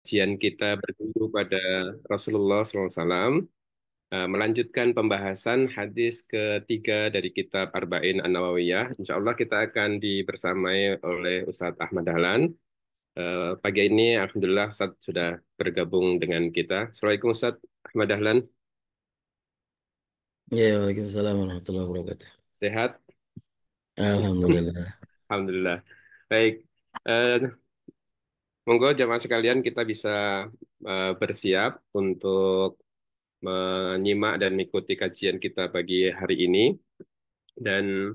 Kajian kita bertumpu pada Rasulullah SAW, melanjutkan pembahasan hadis ketiga dari kitab Arba'in An-Nawawiyah. Insya Allah kita akan dibersamai oleh Ustadz Ahmad Dahlan. Pagi ini, Alhamdulillah, Ustadz sudah bergabung dengan kita. Assalamualaikum Ustadz Ahmad Dahlan, Ya, Waalaikumsalam warahmatullahi wabarakatuh. sehat? Alhamdulillah. Alhamdulillah. Baik, Eh, monggo jamaah sekalian kita bisa bersiap untuk menyimak dan mengikuti kajian kita pagi hari ini. Dan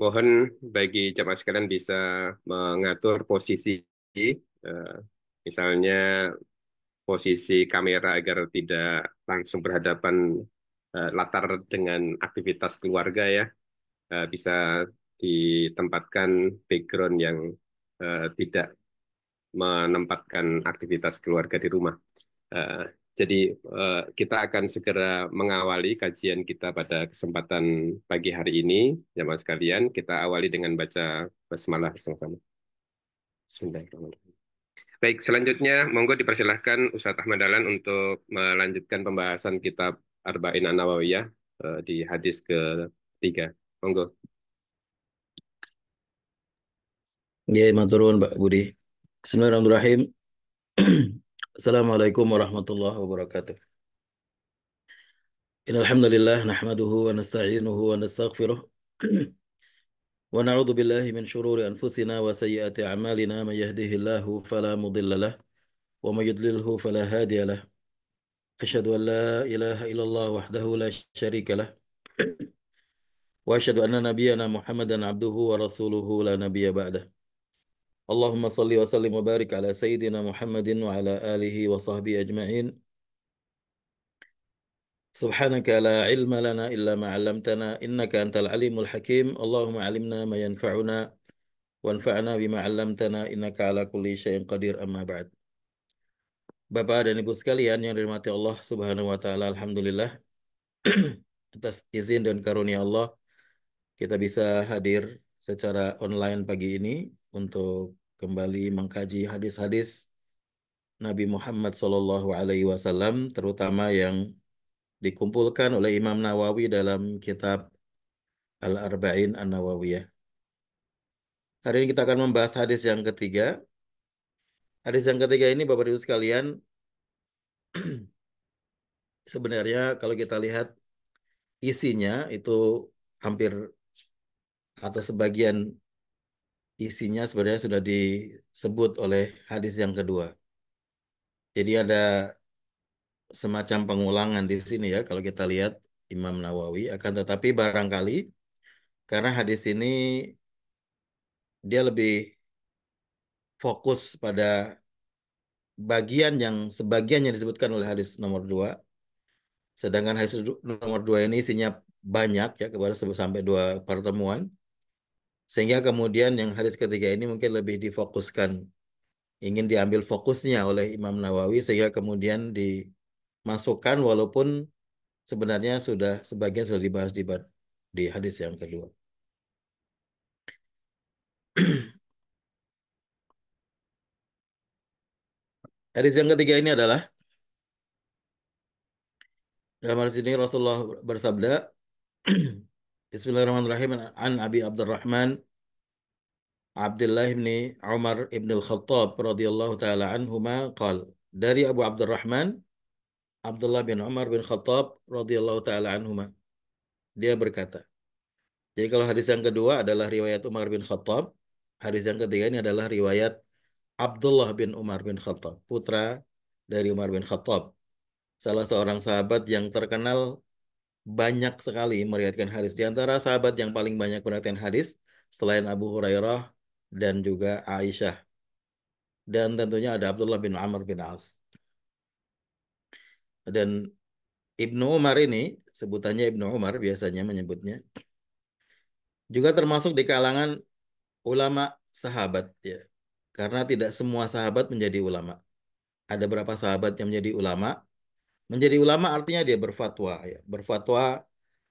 mohon bagi jamaah sekalian bisa mengatur posisi, misalnya posisi kamera agar tidak langsung berhadapan latar dengan aktivitas keluarga ya. Bisa ditempatkan background yang tidak menempatkan aktivitas keluarga di rumah. Eh, jadi kita akan segera mengawali kajian kita pada kesempatan pagi hari ini, jamaah sekalian. Kita awali dengan baca basmalah bersama-sama. Bismillahirrahmanirrahim. Baik, selanjutnya monggo dipersilahkan Ustadz Ahmad Dahlan untuk melanjutkan pembahasan kitab Arba'in An-Nawawiyah di hadis ketiga. Monggo. Ya, maturun Pak Budi. Bismillahirrahmanirrahim. Assalamualaikum warahmatullahi wabarakatuh. Innal hamdalillah nahmaduhu wa nasta'inuhu wa nastaghfiruh wa na'udzu billahi min shururi anfusina wa sayyiati a'malina may yahdihillahu fala mudilla lah wa may yudlilhu fala hadiya lah. Asyhadu an la ilaha illallah wahdahu la syarika lah wa asyhadu anna nabiyyana Muhammadan abduhu wa rasuluhu la nabiyya ba'dah. Allahumma salli wa sallim wa barik ala sayyidina Muhammadin wa ala alihi wa sahbihi ajma'in. Subhanaka la ilma lana illa ma 'allamtana innaka antal alimul hakim. Allahumma 'allimna ma yanfa'una wanfa'na bima 'allamtana innaka ala kulli syai'in qadir amma ba'd. Bapak dan Ibu sekalian yang dirahmati Allah Subhanahu wa taala, alhamdulillah atas izin dan karunia Allah kita bisa hadir secara online pagi ini untuk kembali mengkaji hadis-hadis Nabi Muhammad Sallallahu Alaihi Wasallam, terutama yang dikumpulkan oleh Imam Nawawi dalam kitab Al-Arba'in An-Nawawiyah. Hari ini kita akan membahas hadis yang ketiga. Hadis yang ketiga ini Bapak Ibu sekalian, sebenarnya kalau kita lihat isinya itu hampir atau sebagian isinya sebenarnya sudah disebut oleh hadis yang kedua. Jadi ada semacam pengulangan di sini ya kalau kita lihat Imam Nawawi, akan tetapi barangkali karena hadis ini dia lebih fokus pada bagian yang sebagian yang disebutkan oleh hadis nomor 2, sedangkan hadis nomor 2 ini isinya banyak ya kepada sampai 2 pertemuan, sehingga kemudian yang hadis ketiga ini mungkin lebih difokuskan, ingin diambil fokusnya oleh Imam Nawawi sehingga kemudian dimasukkan walaupun sebenarnya sudah sebagian sudah dibahas di hadis yang kedua. Hadis yang ketiga ini adalah dalam hadis ini Rasulullah bersabda, Bismillahirrahmanirrahim, an Abi Abdurrahman Abdullah bin Umar ibn al-Khattab radhiyallahu taala anhuma qal, dari Abu Abdurrahman Abdullah bin Umar bin Khattab radhiyallahu taala anhuma, dia berkata. Jadi kalau hadis yang kedua adalah riwayat Umar bin Khattab, hadis yang ketiga ini adalah riwayat Abdullah bin Umar bin Khattab, putra dari Umar bin Khattab, salah seorang sahabat yang terkenal banyak sekali meriwayatkan hadis. Di antara sahabat yang paling banyak meriwayatkan hadis selain Abu Hurairah dan juga Aisyah. Dan tentunya ada Abdullah bin Amr bin As. Dan Ibnu Umar ini, sebutannya Ibnu Umar biasanya menyebutnya, juga termasuk di kalangan ulama sahabat ya. Karena tidak semua sahabat menjadi ulama. Ada beberapa sahabat yang menjadi ulama. Menjadi ulama artinya dia berfatwa ya. Berfatwa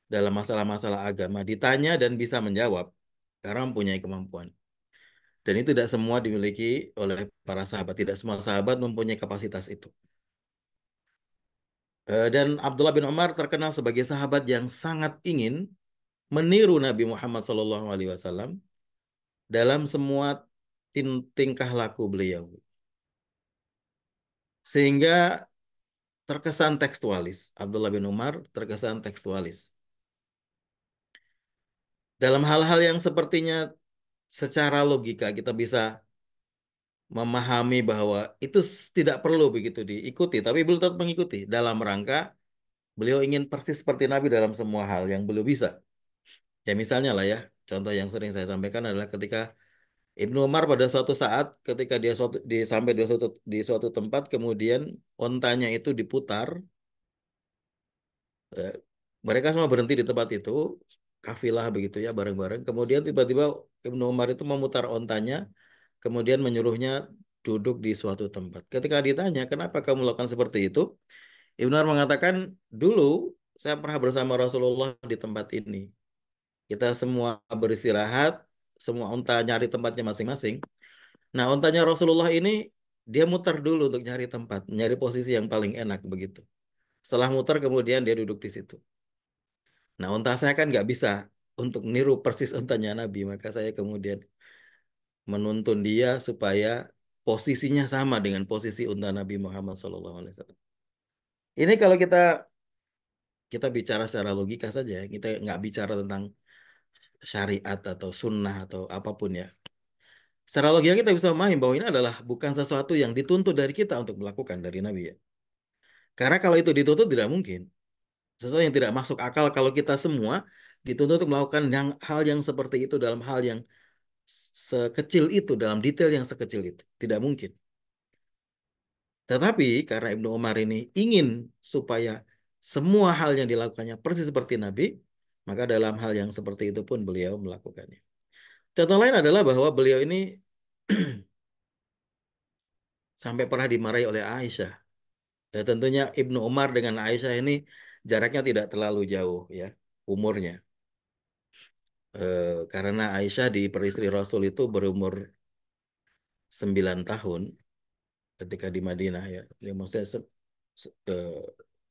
dalam masalah-masalah agama. Ditanya dan bisa menjawab. Karena mempunyai kemampuan. Dan itu tidak semua dimiliki oleh para sahabat. Tidak semua sahabat mempunyai kapasitas itu. Dan Abdullah bin Umar terkenal sebagai sahabat yang sangat ingin meniru Nabi Muhammad SAW dalam semua tingkah laku beliau. Sehingga terkesan tekstualis. Abdullah bin Umar terkesan tekstualis. Dalam hal-hal yang sepertinya secara logika kita bisa memahami bahwa itu tidak perlu begitu diikuti, tapi beliau tetap mengikuti dalam rangka beliau ingin persis seperti Nabi dalam semua hal yang beliau bisa. Ya misalnya lah ya, contoh yang sering saya sampaikan adalah ketika Ibnu Umar pada suatu saat ketika dia sampai di suatu tempat kemudian ontanya itu diputar, eh, mereka semua berhenti di tempat itu, kafilah begitu ya bareng-bareng. Kemudian tiba-tiba Ibnu Umar itu memutar ontanya, kemudian menyuruhnya duduk di suatu tempat. Ketika ditanya, kenapa kamu melakukan seperti itu? Ibnu Umar mengatakan, dulu saya pernah bersama Rasulullah di tempat ini. Kita semua beristirahat, semua unta nyari tempatnya masing-masing. Nah, untanya Rasulullah ini, dia mutar dulu untuk nyari tempat, nyari posisi yang paling enak begitu. Setelah mutar, kemudian dia duduk di situ. Nah, unta saya kan nggak bisa untuk niru persis untanya Nabi, maka saya kemudian menuntun dia supaya posisinya sama dengan posisi unta Nabi Muhammad SAW. Ini kalau kita kita bicara secara logika saja, kita nggak bicara tentang syariat atau sunnah atau apapun ya. Secara logika kita bisa memahami bahwa ini adalah bukan sesuatu yang dituntut dari kita untuk melakukan dari Nabi ya. Karena kalau itu dituntut tidak mungkin. Sesuatu yang tidak masuk akal kalau kita semua dituntut untuk melakukan hal yang seperti itu dalam hal yang sekecil itu, dalam detail yang sekecil itu. Tidak mungkin. Tetapi karena Ibnu Umar ini ingin supaya semua hal yang dilakukannya persis seperti Nabi, maka dalam hal yang seperti itu pun beliau melakukannya. Contoh lain adalah bahwa beliau ini sampai pernah dimarahi oleh Aisyah. Ya, tentunya Ibnu Umar dengan Aisyah ini jaraknya tidak terlalu jauh ya umurnya. Karena Aisyah di peristri Rasul itu berumur 9 tahun ketika di Madinah ya. Dia maksudnya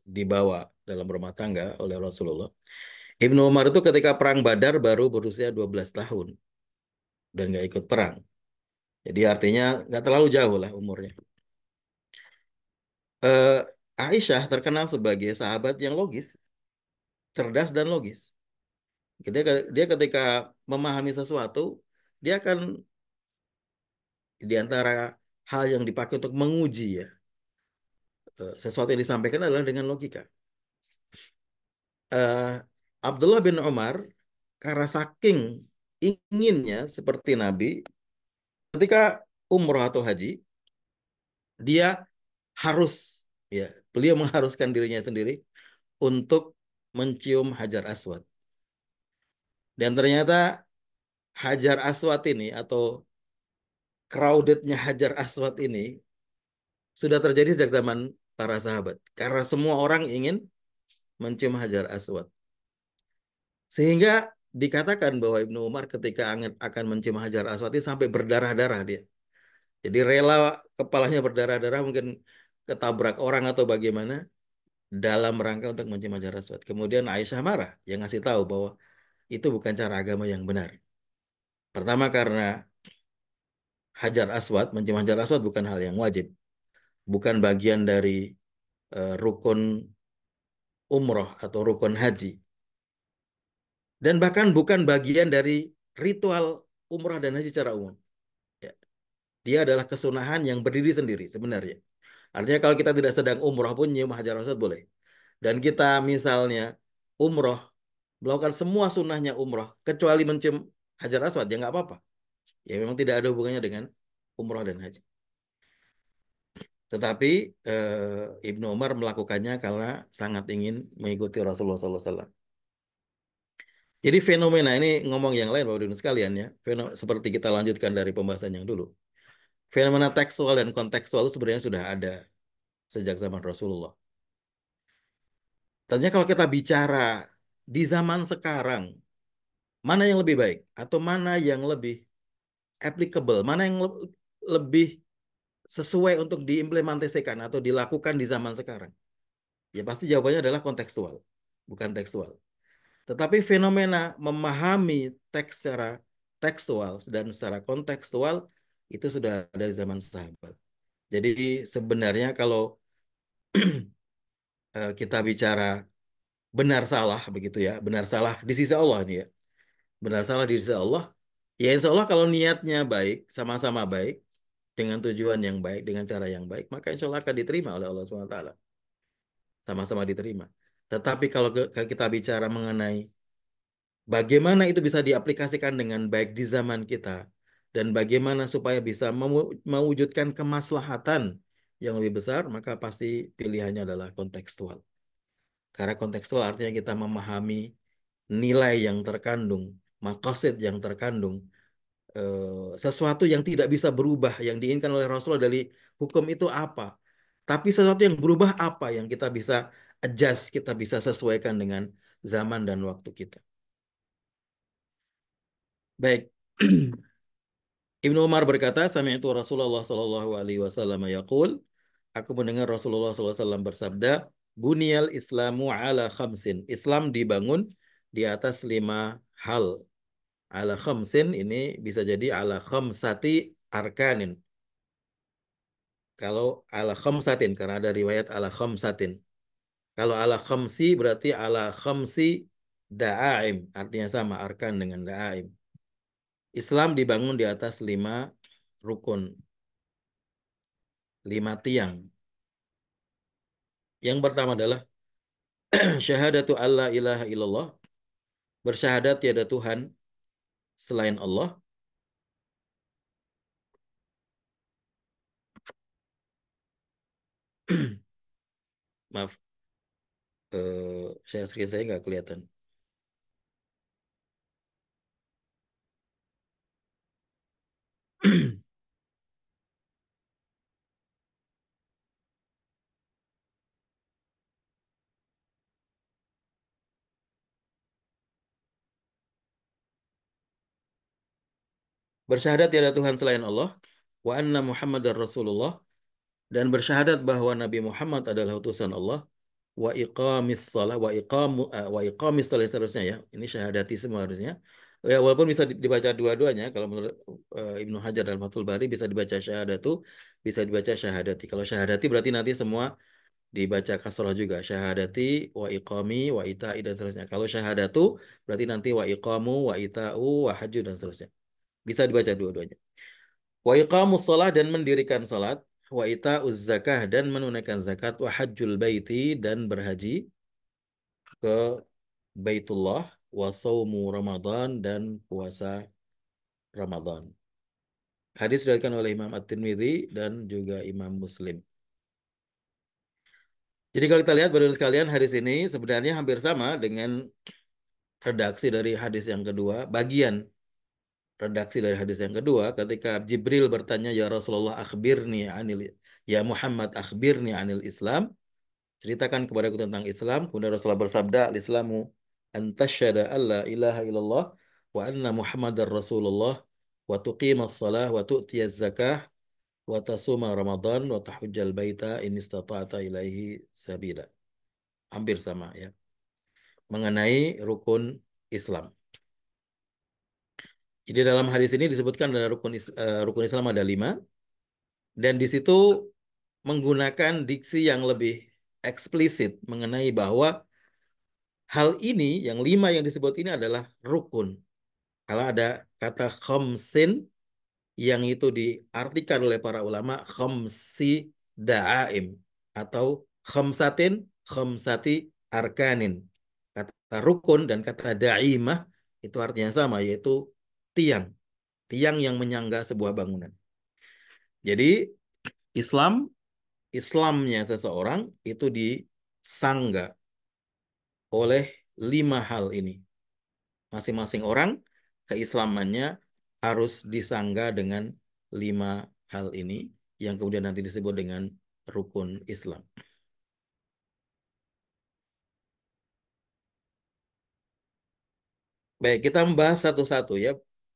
dibawa dalam rumah tangga oleh Rasulullah. Ibnu Umar itu ketika perang Badar baru berusia 12 tahun dan nggak ikut perang. Jadi artinya nggak terlalu jauh lah umurnya. Eh, Aisyah terkenal sebagai sahabat yang logis, cerdas dan logis. Dia ketika memahami sesuatu, dia akan di antara hal yang dipakai untuk menguji ya, sesuatu yang disampaikan adalah dengan logika. Eh, Abdullah bin Umar karena saking inginnya seperti Nabi, ketika umroh atau haji, dia harus ya, beliau mengharuskan dirinya sendiri untuk mencium Hajar Aswad. Dan ternyata Hajar Aswad ini atau crowdednya Hajar Aswad ini sudah terjadi sejak zaman para sahabat. Karena semua orang ingin mencium Hajar Aswad. Sehingga dikatakan bahwa Ibnu Umar ketika akan mencium Hajar Aswad ini sampai berdarah-darah dia. Jadi rela kepalanya berdarah-darah mungkin ketabrak orang atau bagaimana dalam rangka untuk mencium Hajar Aswad. Kemudian Aisyah marah yang ngasih tahu bahwa itu bukan cara agama yang benar. Pertama karena Hajar Aswad, mencium Hajar Aswad bukan hal yang wajib. Bukan bagian dari rukun umroh atau rukun haji. Dan bahkan bukan bagian dari ritual umroh dan haji secara umum. Ya. Dia adalah kesunahan yang berdiri sendiri sebenarnya. Artinya kalau kita tidak sedang umroh pun nyium Hajar Aswad boleh. Dan kita misalnya umroh, melakukan semua sunnahnya umroh, kecuali mencium Hajar Aswad, ya nggak apa-apa. Ya memang tidak ada hubungannya dengan umroh dan haji. Tetapi Ibnu Umar melakukannya karena sangat ingin mengikuti Rasulullah SAW. Jadi fenomena ini ngomong yang lain Bapak Ibu sekalian ya. Seperti kita lanjutkan dari pembahasan yang dulu. Fenomena tekstual dan kontekstual itu sebenarnya sudah ada sejak zaman Rasulullah. Tentunya kalau kita bicara di zaman sekarang, mana yang lebih baik atau mana yang lebih applicable, mana yang lebih sesuai untuk diimplementasikan atau dilakukan di zaman sekarang? Ya pasti jawabannya adalah kontekstual, bukan tekstual. Tetapi fenomena memahami teks secara tekstual dan secara kontekstual itu sudah ada di zaman sahabat. Jadi sebenarnya kalau kita bicara benar salah begitu ya, benar salah di sisi Allah ini ya, benar salah di sisi Allah, ya insya Allah kalau niatnya baik, sama-sama baik, dengan tujuan yang baik, dengan cara yang baik, maka insya Allah akan diterima oleh Allah SWT. Sama-sama diterima. Tetapi kalau kita bicara mengenai bagaimana itu bisa diaplikasikan dengan baik di zaman kita, dan bagaimana supaya bisa mewujudkan kemaslahatan yang lebih besar, maka pasti pilihannya adalah kontekstual. Karena kontekstual artinya kita memahami nilai yang terkandung, maqasid yang terkandung, sesuatu yang tidak bisa berubah, yang diinginkan oleh Rasulullah dari hukum itu apa. Tapi sesuatu yang berubah apa yang kita bisa adjust, kita bisa sesuaikan dengan zaman dan waktu kita. Baik. Ibnu Umar berkata, sami'tu Rasulullah sallallahu alaihi wasallam yaqul, aku mendengar Rasulullah sallallahu alaihi wasallam bersabda, Bunyal Islamu ala khamsin. Islam dibangun di atas 5 hal. Ala khamsin ini bisa jadi ala khamsati arkanin. Kalau ala khamsatin, karena ada riwayat ala khamsatin. Kalau ala khamsi berarti ala khamsi da'aim. Artinya sama, arkan dengan da'aim. Islam dibangun di atas 5 rukun, 5 tiang. Yang pertama adalah syahadatu alla ilaha illallah. Bersyahadat tiada Tuhan selain Allah. Maaf, screen saya nggak kelihatan. Bersyahadat tiada Tuhan selain Allah. Wa anna Muhammadar Rasulullah. Dan bersyahadat bahwa Nabi Muhammad adalah utusan Allah. Wa iqamis salah seterusnya ya. Ini syahadati semua harusnya. Ya walaupun bisa dibaca dua-duanya, kalau menurut Ibnu Hajar dan Fathul Bari bisa dibaca syahadatu, bisa dibaca syahadati. Kalau syahadati berarti nanti semua dibaca kasrah juga. Syahadati wa iqami wa ita'i dan seterusnya. Kalau syahadatu berarti nanti wa iqamu wa ita'u wa haju dan seterusnya. Bisa dibaca dua-duanya. Wa iqamus shalah dan mendirikan salat, wa ita'uz zakah dan menunaikan zakat, wa hajjul baiti dan berhaji ke Baitullah, wa saumu Ramadan dan puasa Ramadan. Hadis diriwayatkan oleh Imam At-Tirmidzi dan juga Imam Muslim. Jadi kalau kita lihat baru sekalian, hadis ini sebenarnya hampir sama dengan redaksi dari hadis yang kedua, bagian redaksi dari hadis yang kedua, ketika Jibril bertanya, ya Rasulullah akhbirni anil, ya Muhammad akhbirni anil Islam, ceritakan kepadaku tentang Islam. Kemudian Rasulullah bersabda, al-Islamu antasyhada alla ilaha illallah wa anna Muhammadar Rasulullah wa tuqimas salah wa tu'tiyaz zakah wa tasuma Ramadan wa tahujjal baita in istata'ta ilaihi sabila. Hampir sama ya. Mengenai rukun Islam. Jadi dalam hadis ini disebutkan ada rukun Islam ada 5, dan di situ menggunakan diksi yang lebih eksplisit mengenai bahwa hal ini yang 5 yang disebut ini adalah rukun. Kalau ada kata khamsin yang itu diartikan oleh para ulama khamsi da'aim atau khamsatin khamsati arkanin. Kata rukun dan kata da'imah itu artinya sama, yaitu tiang. Tiang yang menyangga sebuah bangunan. Jadi Islam, Islamnya seseorang itu disangga oleh 5 hal ini. Masing-masing orang keislamannya harus disangga dengan 5 hal ini yang kemudian nanti disebut dengan rukun Islam. Baik, kita membahas satu-satu ya.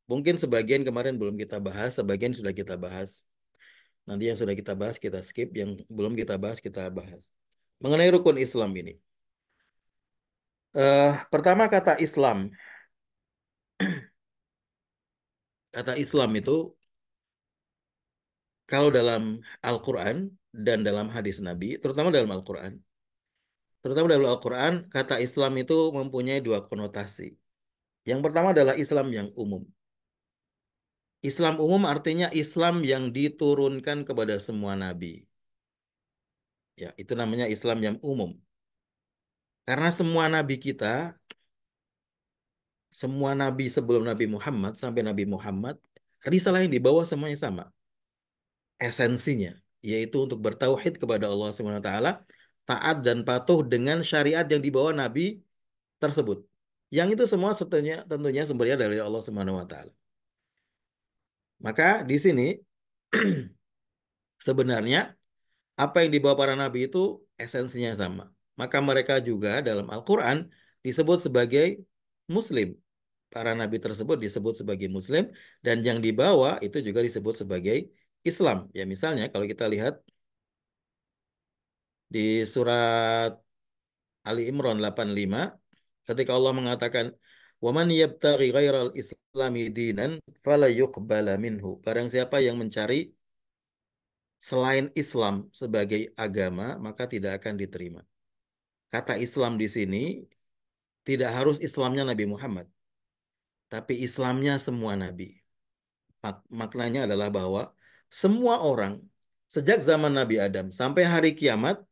Mungkin sebagian kemarin belum kita bahas, sebagian sudah kita bahas. Nanti yang sudah kita bahas kita skip, yang belum kita bahas kita bahas. Mengenai rukun Islam ini. Pertama kata Islam. Kata Islam itu kalau dalam Al-Quran dan dalam hadis Nabi, terutama dalam Al-Quran, kata Islam itu mempunyai dua konotasi. Yang pertama adalah Islam yang umum. Islam umum artinya Islam yang diturunkan kepada semua nabi. Ya, itu namanya Islam yang umum. Karena semua nabi sebelum Nabi Muhammad sampai Nabi Muhammad, risalah yang dibawa semuanya sama. Esensinya, yaitu untuk bertauhid kepada Allah Subhanahu wa taala, taat dan patuh dengan syariat yang dibawa nabi tersebut. Yang itu semua tentunya sumbernya dari Allah Subhanahu wa taala. Maka di sini sebenarnya apa yang dibawa para nabi itu esensinya sama. Maka mereka juga dalam Al-Quran disebut sebagai Muslim. Para nabi tersebut disebut sebagai Muslim dan yang dibawa itu juga disebut sebagai Islam. Ya misalnya kalau kita lihat di surat Ali Imran 85 ketika Allah mengatakan wa man yabtaghi ghairal islami dinan fala yuqbala minhu. Barang siapa yang mencari selain Islam sebagai agama maka tidak akan diterima. Kata Islam di sini tidak harus Islamnya Nabi Muhammad, tapi Islamnya semua nabi. Maknanya adalah bahwa semua orang sejak zaman Nabi Adam sampai hari kiamat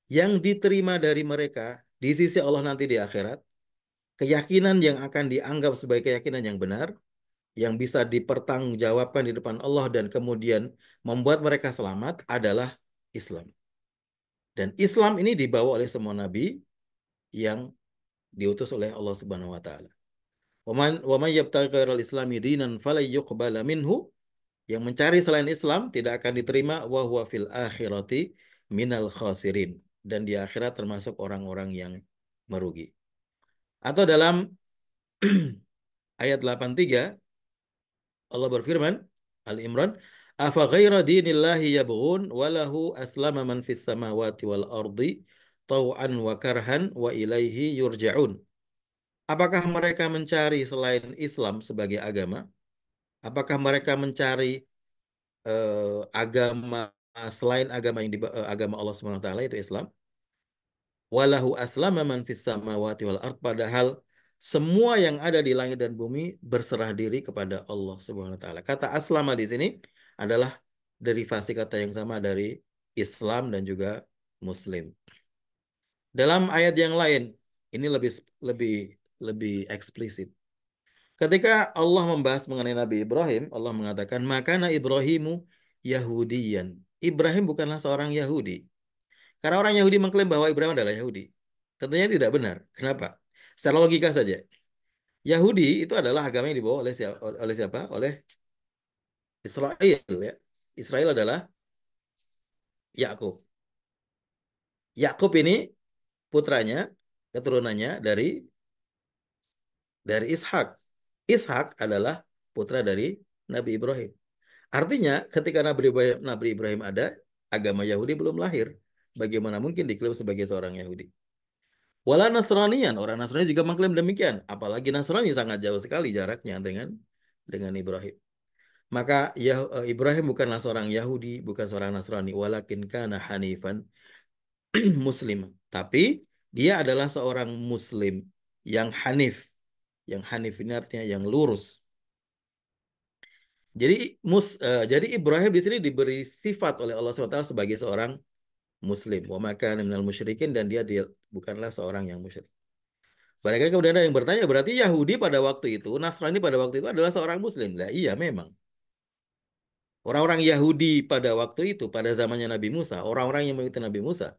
yang diterima dari mereka di sisi Allah nanti di akhirat, keyakinan yang akan dianggap sebagai keyakinan yang benar, yang bisa dipertanggungjawabkan di depan Allah dan kemudian membuat mereka selamat adalah Islam. Dan Islam ini dibawa oleh semua nabi yang diutus oleh Allah Subhanahu wa taala. Wa man yabtaghi ghairal islami dinan falan yuqbala minhu. Yang mencari selain Islam tidak akan diterima wa huwa fil akhirati minal khasirin dan di akhirat termasuk orang-orang yang merugi. Atau dalam ayat 83 Allah berfirman Al-Imran afa ghaira dinillahi yabghun wa lahu aslama man fis samawati wal ardi tau'an wa karhan wa ilaihi yurja'un. Apakah mereka mencari selain Islam sebagai agama? Apakah mereka mencari agama selain agama Allah Subhanahu wa taala itu Islam? Walahu aslama man fis samawati wal ard padahal semua yang ada di langit dan bumi berserah diri kepada Allah Subhanahu wa taala. Kata aslama di sini adalah derivasi kata yang sama dari Islam dan juga Muslim. Dalam ayat yang lain ini lebih lebih eksplisit. Ketika Allah membahas mengenai Nabi Ibrahim, Allah mengatakan, "Makana Ibrahimu Yahudiyan." Ibrahim bukanlah seorang Yahudi. Karena orang Yahudi mengklaim bahwa Ibrahim adalah Yahudi. Tentunya tidak benar. Kenapa? Secara logika saja. Yahudi itu adalah agama yang dibawa oleh siapa? Oleh Israel ya. Israel adalah Yakub. Yakub ini putranya, keturunannya dari Ishak. Ishak adalah putra dari Nabi Ibrahim. Artinya, ketika Nabi Ibrahim ada, agama Yahudi belum lahir. Bagaimana mungkin diklaim sebagai seorang Yahudi? Wala Nasranian, orang Nasrani juga mengklaim demikian. Apalagi Nasrani sangat jauh sekali jaraknya dengan Ibrahim. Maka Ibrahim bukanlah seorang Yahudi, bukan seorang Nasrani. Walakin kana hanifan muslim. Tapi dia adalah seorang Muslim yang hanif. Yang hanif ini artinya yang lurus. Jadi Ibrahim di sini diberi sifat oleh Allah SWT sebagai seorang Muslim. Wa maka minal musyrikin dan dia bukanlah seorang yang musyrik. Barangkali kemudian ada yang bertanya, berarti Yahudi pada waktu itu, Nasrani pada waktu itu adalah seorang Muslim. Nah, iya memang. Orang-orang Yahudi pada waktu itu, pada zamannya Nabi Musa, orang-orang yang mengikuti Nabi Musa,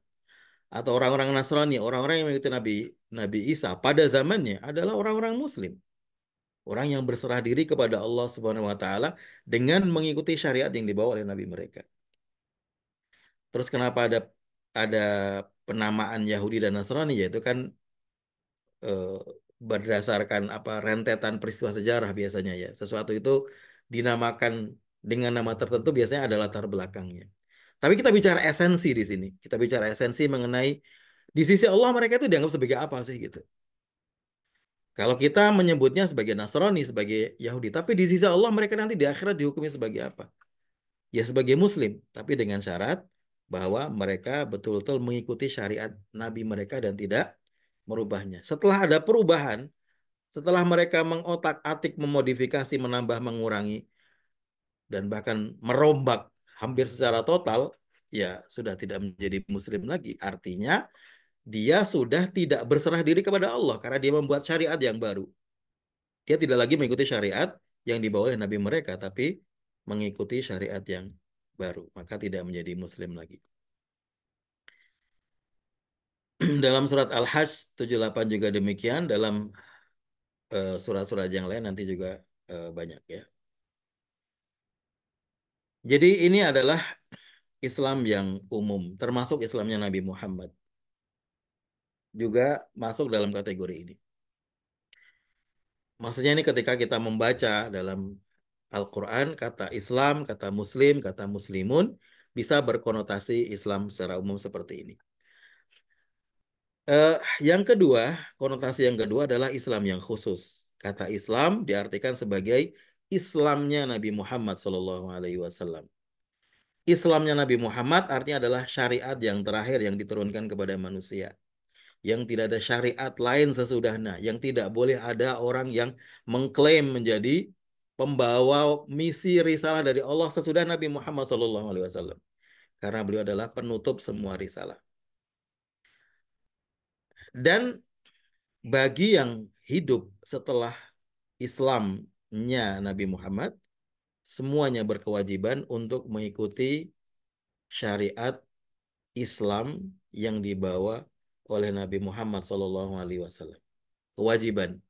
atau orang-orang Nasrani, orang-orang yang mengikuti Nabi Isa pada zamannya adalah orang-orang Muslim. Orang yang berserah diri kepada Allah Subhanahu wa taala dengan mengikuti syariat yang dibawa oleh nabi mereka. Terus kenapa ada penamaan Yahudi dan Nasrani yaitu kan berdasarkan apa rentetan peristiwa sejarah biasanya ya. Sesuatu itu dinamakan dengan nama tertentu biasanya ada latar belakangnya. Tapi kita bicara esensi di sini. Kita bicara esensi mengenai di sisi Allah mereka itu dianggap sebagai apa sih gitu. Kalau kita menyebutnya sebagai Nasrani, sebagai Yahudi, tapi di sisi Allah mereka nanti di akhirat dihukumi sebagai apa? Ya sebagai Muslim, tapi dengan syarat bahwa mereka betul-betul mengikuti syariat Nabi mereka dan tidak merubahnya. Setelah ada perubahan, setelah mereka mengotak-atik, memodifikasi, menambah, mengurangi, dan bahkan merombak hampir secara total, ya sudah tidak menjadi Muslim lagi. Artinya dia sudah tidak berserah diri kepada Allah karena dia membuat syariat yang baru. Dia tidak lagi mengikuti syariat yang dibawa oleh Nabi mereka, tapi mengikuti syariat yang baru. Maka tidak menjadi Muslim lagi. Dalam surat Al-Hajj 78 juga demikian. Dalam surat-surat yang lain nanti juga banyak ya. Jadi ini adalah Islam yang umum, termasuk Islamnya Nabi Muhammad. Juga masuk dalam kategori ini. Maksudnya ini ketika kita membaca dalam Al-Quran, kata Islam, kata Muslim, kata Muslimun, bisa berkonotasi Islam secara umum seperti ini. Eh, yang kedua, konotasi yang kedua adalah Islam yang khusus. Kata Islam diartikan sebagai Islamnya Nabi Muhammad SAW. Islamnya Nabi Muhammad artinya adalah syariat yang terakhir yang diturunkan kepada manusia. Yang tidak ada syariat lain sesudahnya. Yang tidak boleh ada orang yang mengklaim menjadi pembawa misi risalah dari Allah sesudah Nabi Muhammad SAW. Karena beliau adalah penutup semua risalah. Dan bagi yang hidup setelah Islamnya Nabi Muhammad, semuanya berkewajiban untuk mengikuti syariat Islam yang dibawa oleh Nabi Muhammad SAW. Kewajiban.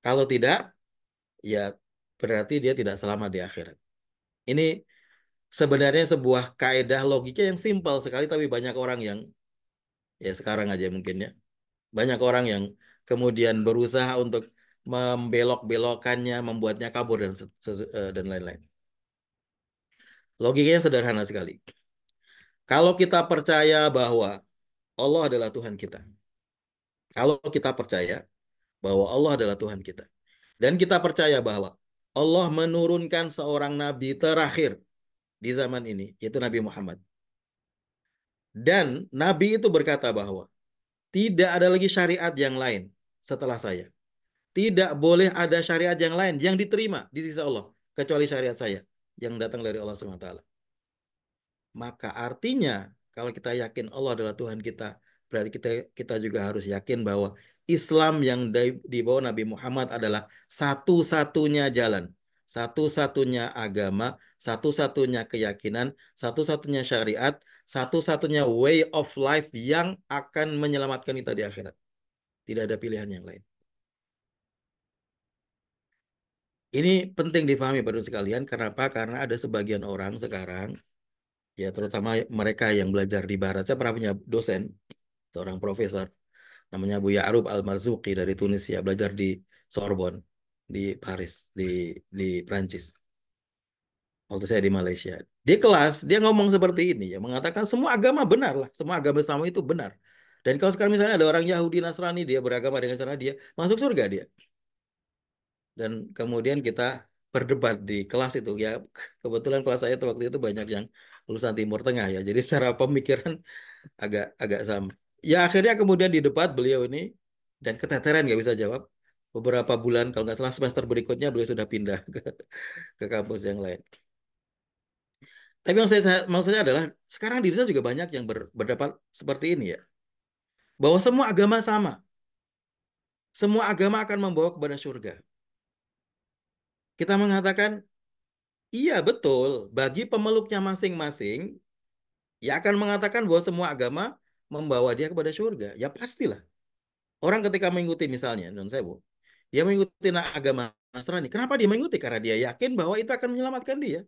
Kalau tidak, ya berarti dia tidak selamat di akhirat. Ini sebenarnya sebuah kaedah logika yang simpel sekali, tapi banyak orang yang, ya sekarang aja mungkin ya, banyak orang yang kemudian berusaha untuk membelok-belokannya, membuatnya kabur dan lain-lain. Logikanya sederhana sekali. Kalau kita percaya bahwa Allah adalah Tuhan kita, kalau kita percaya bahwa Allah adalah Tuhan kita, dan kita percaya bahwa Allah menurunkan seorang nabi terakhir di zaman ini, yaitu Nabi Muhammad. Dan nabi itu berkata bahwa tidak ada lagi syariat yang lain setelah saya. Tidak boleh ada syariat yang lain yang diterima di sisi Allah kecuali syariat saya yang datang dari Allah SWT. Maka artinya kalau kita yakin Allah adalah Tuhan kita, berarti kita kita juga harus yakin bahwa Islam yang dibawa Nabi Muhammad adalah satu-satunya jalan, satu-satunya agama, satu-satunya keyakinan, satu-satunya syariat, satu-satunya way of life yang akan menyelamatkan kita di akhirat. Tidak ada pilihan yang lain. Ini penting difahami pada sekalian. Kenapa? Karena ada sebagian orang sekarang, ya terutama mereka yang belajar di Barat. Saya pernah punya dosen, seorang profesor, namanya Bu Ya'rub Al-Marzuki dari Tunisia, belajar di Sorbonne, di Paris, di Prancis. Waktu saya di Malaysia. Di kelas, dia ngomong seperti ini, ya, mengatakan semua agama benar lah, semua agama Islam itu benar. Dan kalau sekarang misalnya ada orang Yahudi, Nasrani, dia beragama dengan cara dia, masuk surga dia. Dan kemudian kita berdebat di kelas itu ya, kebetulan kelas saya tuh waktu itu banyak yang lulusan Timur Tengah ya, jadi secara pemikiran agak agak sama ya. Akhirnya kemudian di debat beliau ini dan keteteran nggak bisa jawab. Beberapa bulan kalau nggak salah semester berikutnya beliau sudah pindah ke kampus yang lain. Tapi yang saya maksudnya adalah sekarang di Indonesia juga banyak yang berdebat seperti ini ya, bahwa semua agama sama, semua agama akan membawa kepada surga. Kita mengatakan iya betul, bagi pemeluknya masing-masing, ya akan mengatakan bahwa semua agama membawa dia kepada surga. Ya pastilah. Orang ketika mengikuti misalnya, non sewu, dia mengikuti agama Nasrani. Kenapa dia mengikuti? Karena dia yakin bahwa itu akan menyelamatkan dia.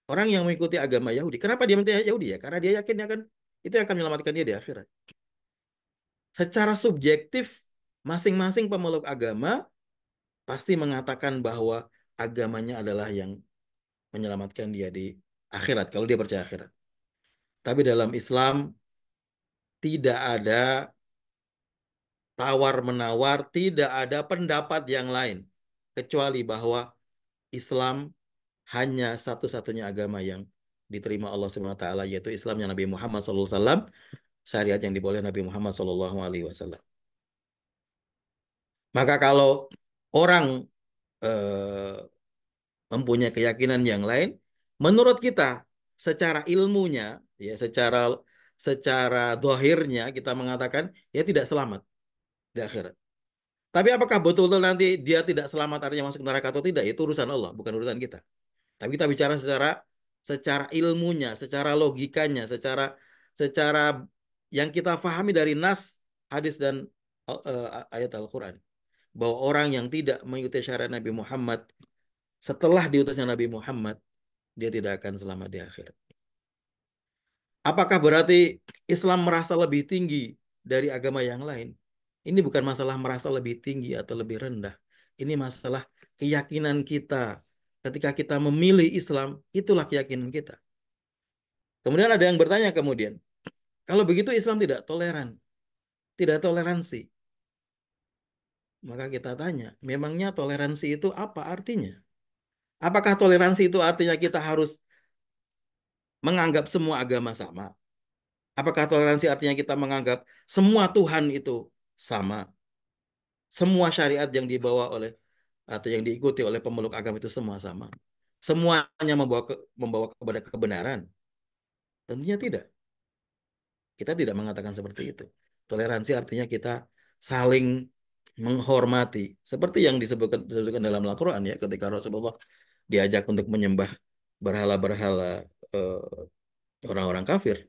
Orang yang mengikuti agama Yahudi, kenapa dia mengikuti Yahudi ya? Karena dia yakin itu akan menyelamatkan dia di akhirat. Secara subjektif Masing-masing pemeluk agama pasti mengatakan bahwa agamanya adalah yang menyelamatkan dia di akhirat, kalau dia percaya akhirat. Tapi dalam Islam tidak ada tawar-menawar, tidak ada pendapat yang lain. Kecuali bahwa Islam hanya satu-satunya agama yang diterima Allah Subhanahu wa taala, yaitu Islamnya Nabi Muhammad SAW, syariat yang dibawa oleh Nabi Muhammad SAW. Maka kalau orang eh, mempunyai keyakinan yang lain, menurut kita secara ilmunya, ya secara secara dohirnya kita mengatakan ya tidak selamat di akhirat. Tapi apakah betul-betul nanti dia tidak selamat artinya masuk neraka atau tidak? Itu urusan Allah, bukan urusan kita. Tapi kita bicara secara secara ilmunya, secara logikanya, secara secara yang kita pahami dari nas, hadis dan ayat Al-Qur'an, bahwa orang yang tidak mengikuti syariat Nabi Muhammad setelah diutusnya Nabi Muhammad, dia tidak akan selamat di akhirat. Apakah berarti Islam merasa lebih tinggi dari agama yang lain? Ini bukan masalah merasa lebih tinggi atau lebih rendah. Ini masalah keyakinan kita. Ketika kita memilih Islam, itulah keyakinan kita. Kemudian ada yang bertanya kemudian, kalau begitu Islam tidak toleran, tidak toleransi. Maka kita tanya, memangnya toleransi itu apa artinya? Apakah toleransi itu artinya kita harus menganggap semua agama sama? Apakah toleransi artinya kita menganggap semua Tuhan itu sama? Semua syariat yang dibawa oleh atau yang diikuti oleh pemeluk agama itu semua sama? Semuanya membawa kepada kebenaran? Tentunya tidak. Kita tidak mengatakan seperti itu. Toleransi artinya kita saling menghormati. Seperti yang disebutkan dalam Al-Quran ya, ketika Rasulullah diajak untuk menyembah berhala-berhala orang-orang kafir.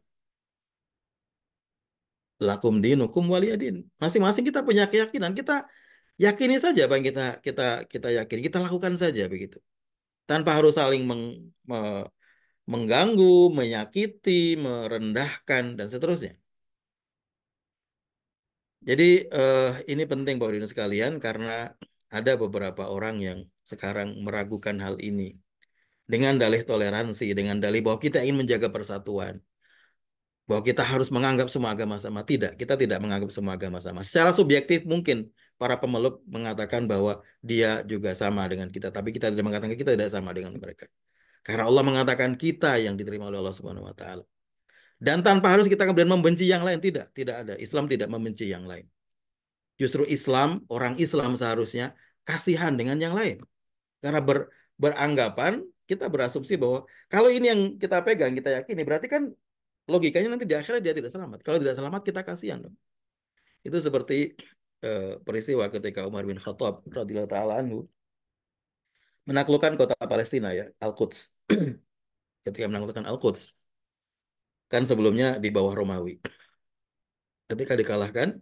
Lakum dinukum waliyadin. Masing-masing kita punya keyakinan. Kita yakini saja apa yang kita yakini. Kita lakukan saja begitu. Tanpa harus saling mengganggu, menyakiti, merendahkan dan seterusnya. Jadi ini penting Bapak Ibu sekalian karena ada beberapa orang yang sekarang meragukan hal ini dengan dalih toleransi, dengan dalih bahwa kita ingin menjaga persatuan, bahwa kita harus menganggap semua agama sama. Tidak, kita tidak menganggap semua agama sama. Secara subjektif mungkin para pemeluk mengatakan bahwa dia juga sama dengan kita, tapi kita tidak mengatakan kita tidak sama dengan mereka. Karena Allah mengatakan kita yang diterima oleh Allah Subhanahu wa taala. Dan tanpa harus kita kemudian membenci yang lain, tidak ada. Islam tidak membenci yang lain. Justru Islam, orang Islam seharusnya kasihan dengan yang lain. Karena beranggapan, kita berasumsi bahwa kalau ini yang kita pegang, kita yakini, berarti kan logikanya nanti di akhirat dia tidak selamat. Kalau tidak selamat, kita kasihan dong. Itu seperti peristiwa ketika Umar bin Khattab radhiyallahu taala anhu menaklukkan kota Palestina ya, Al-Quds. Ketika menaklukkan Al-Quds, kan sebelumnya di bawah Romawi. Ketika dikalahkan,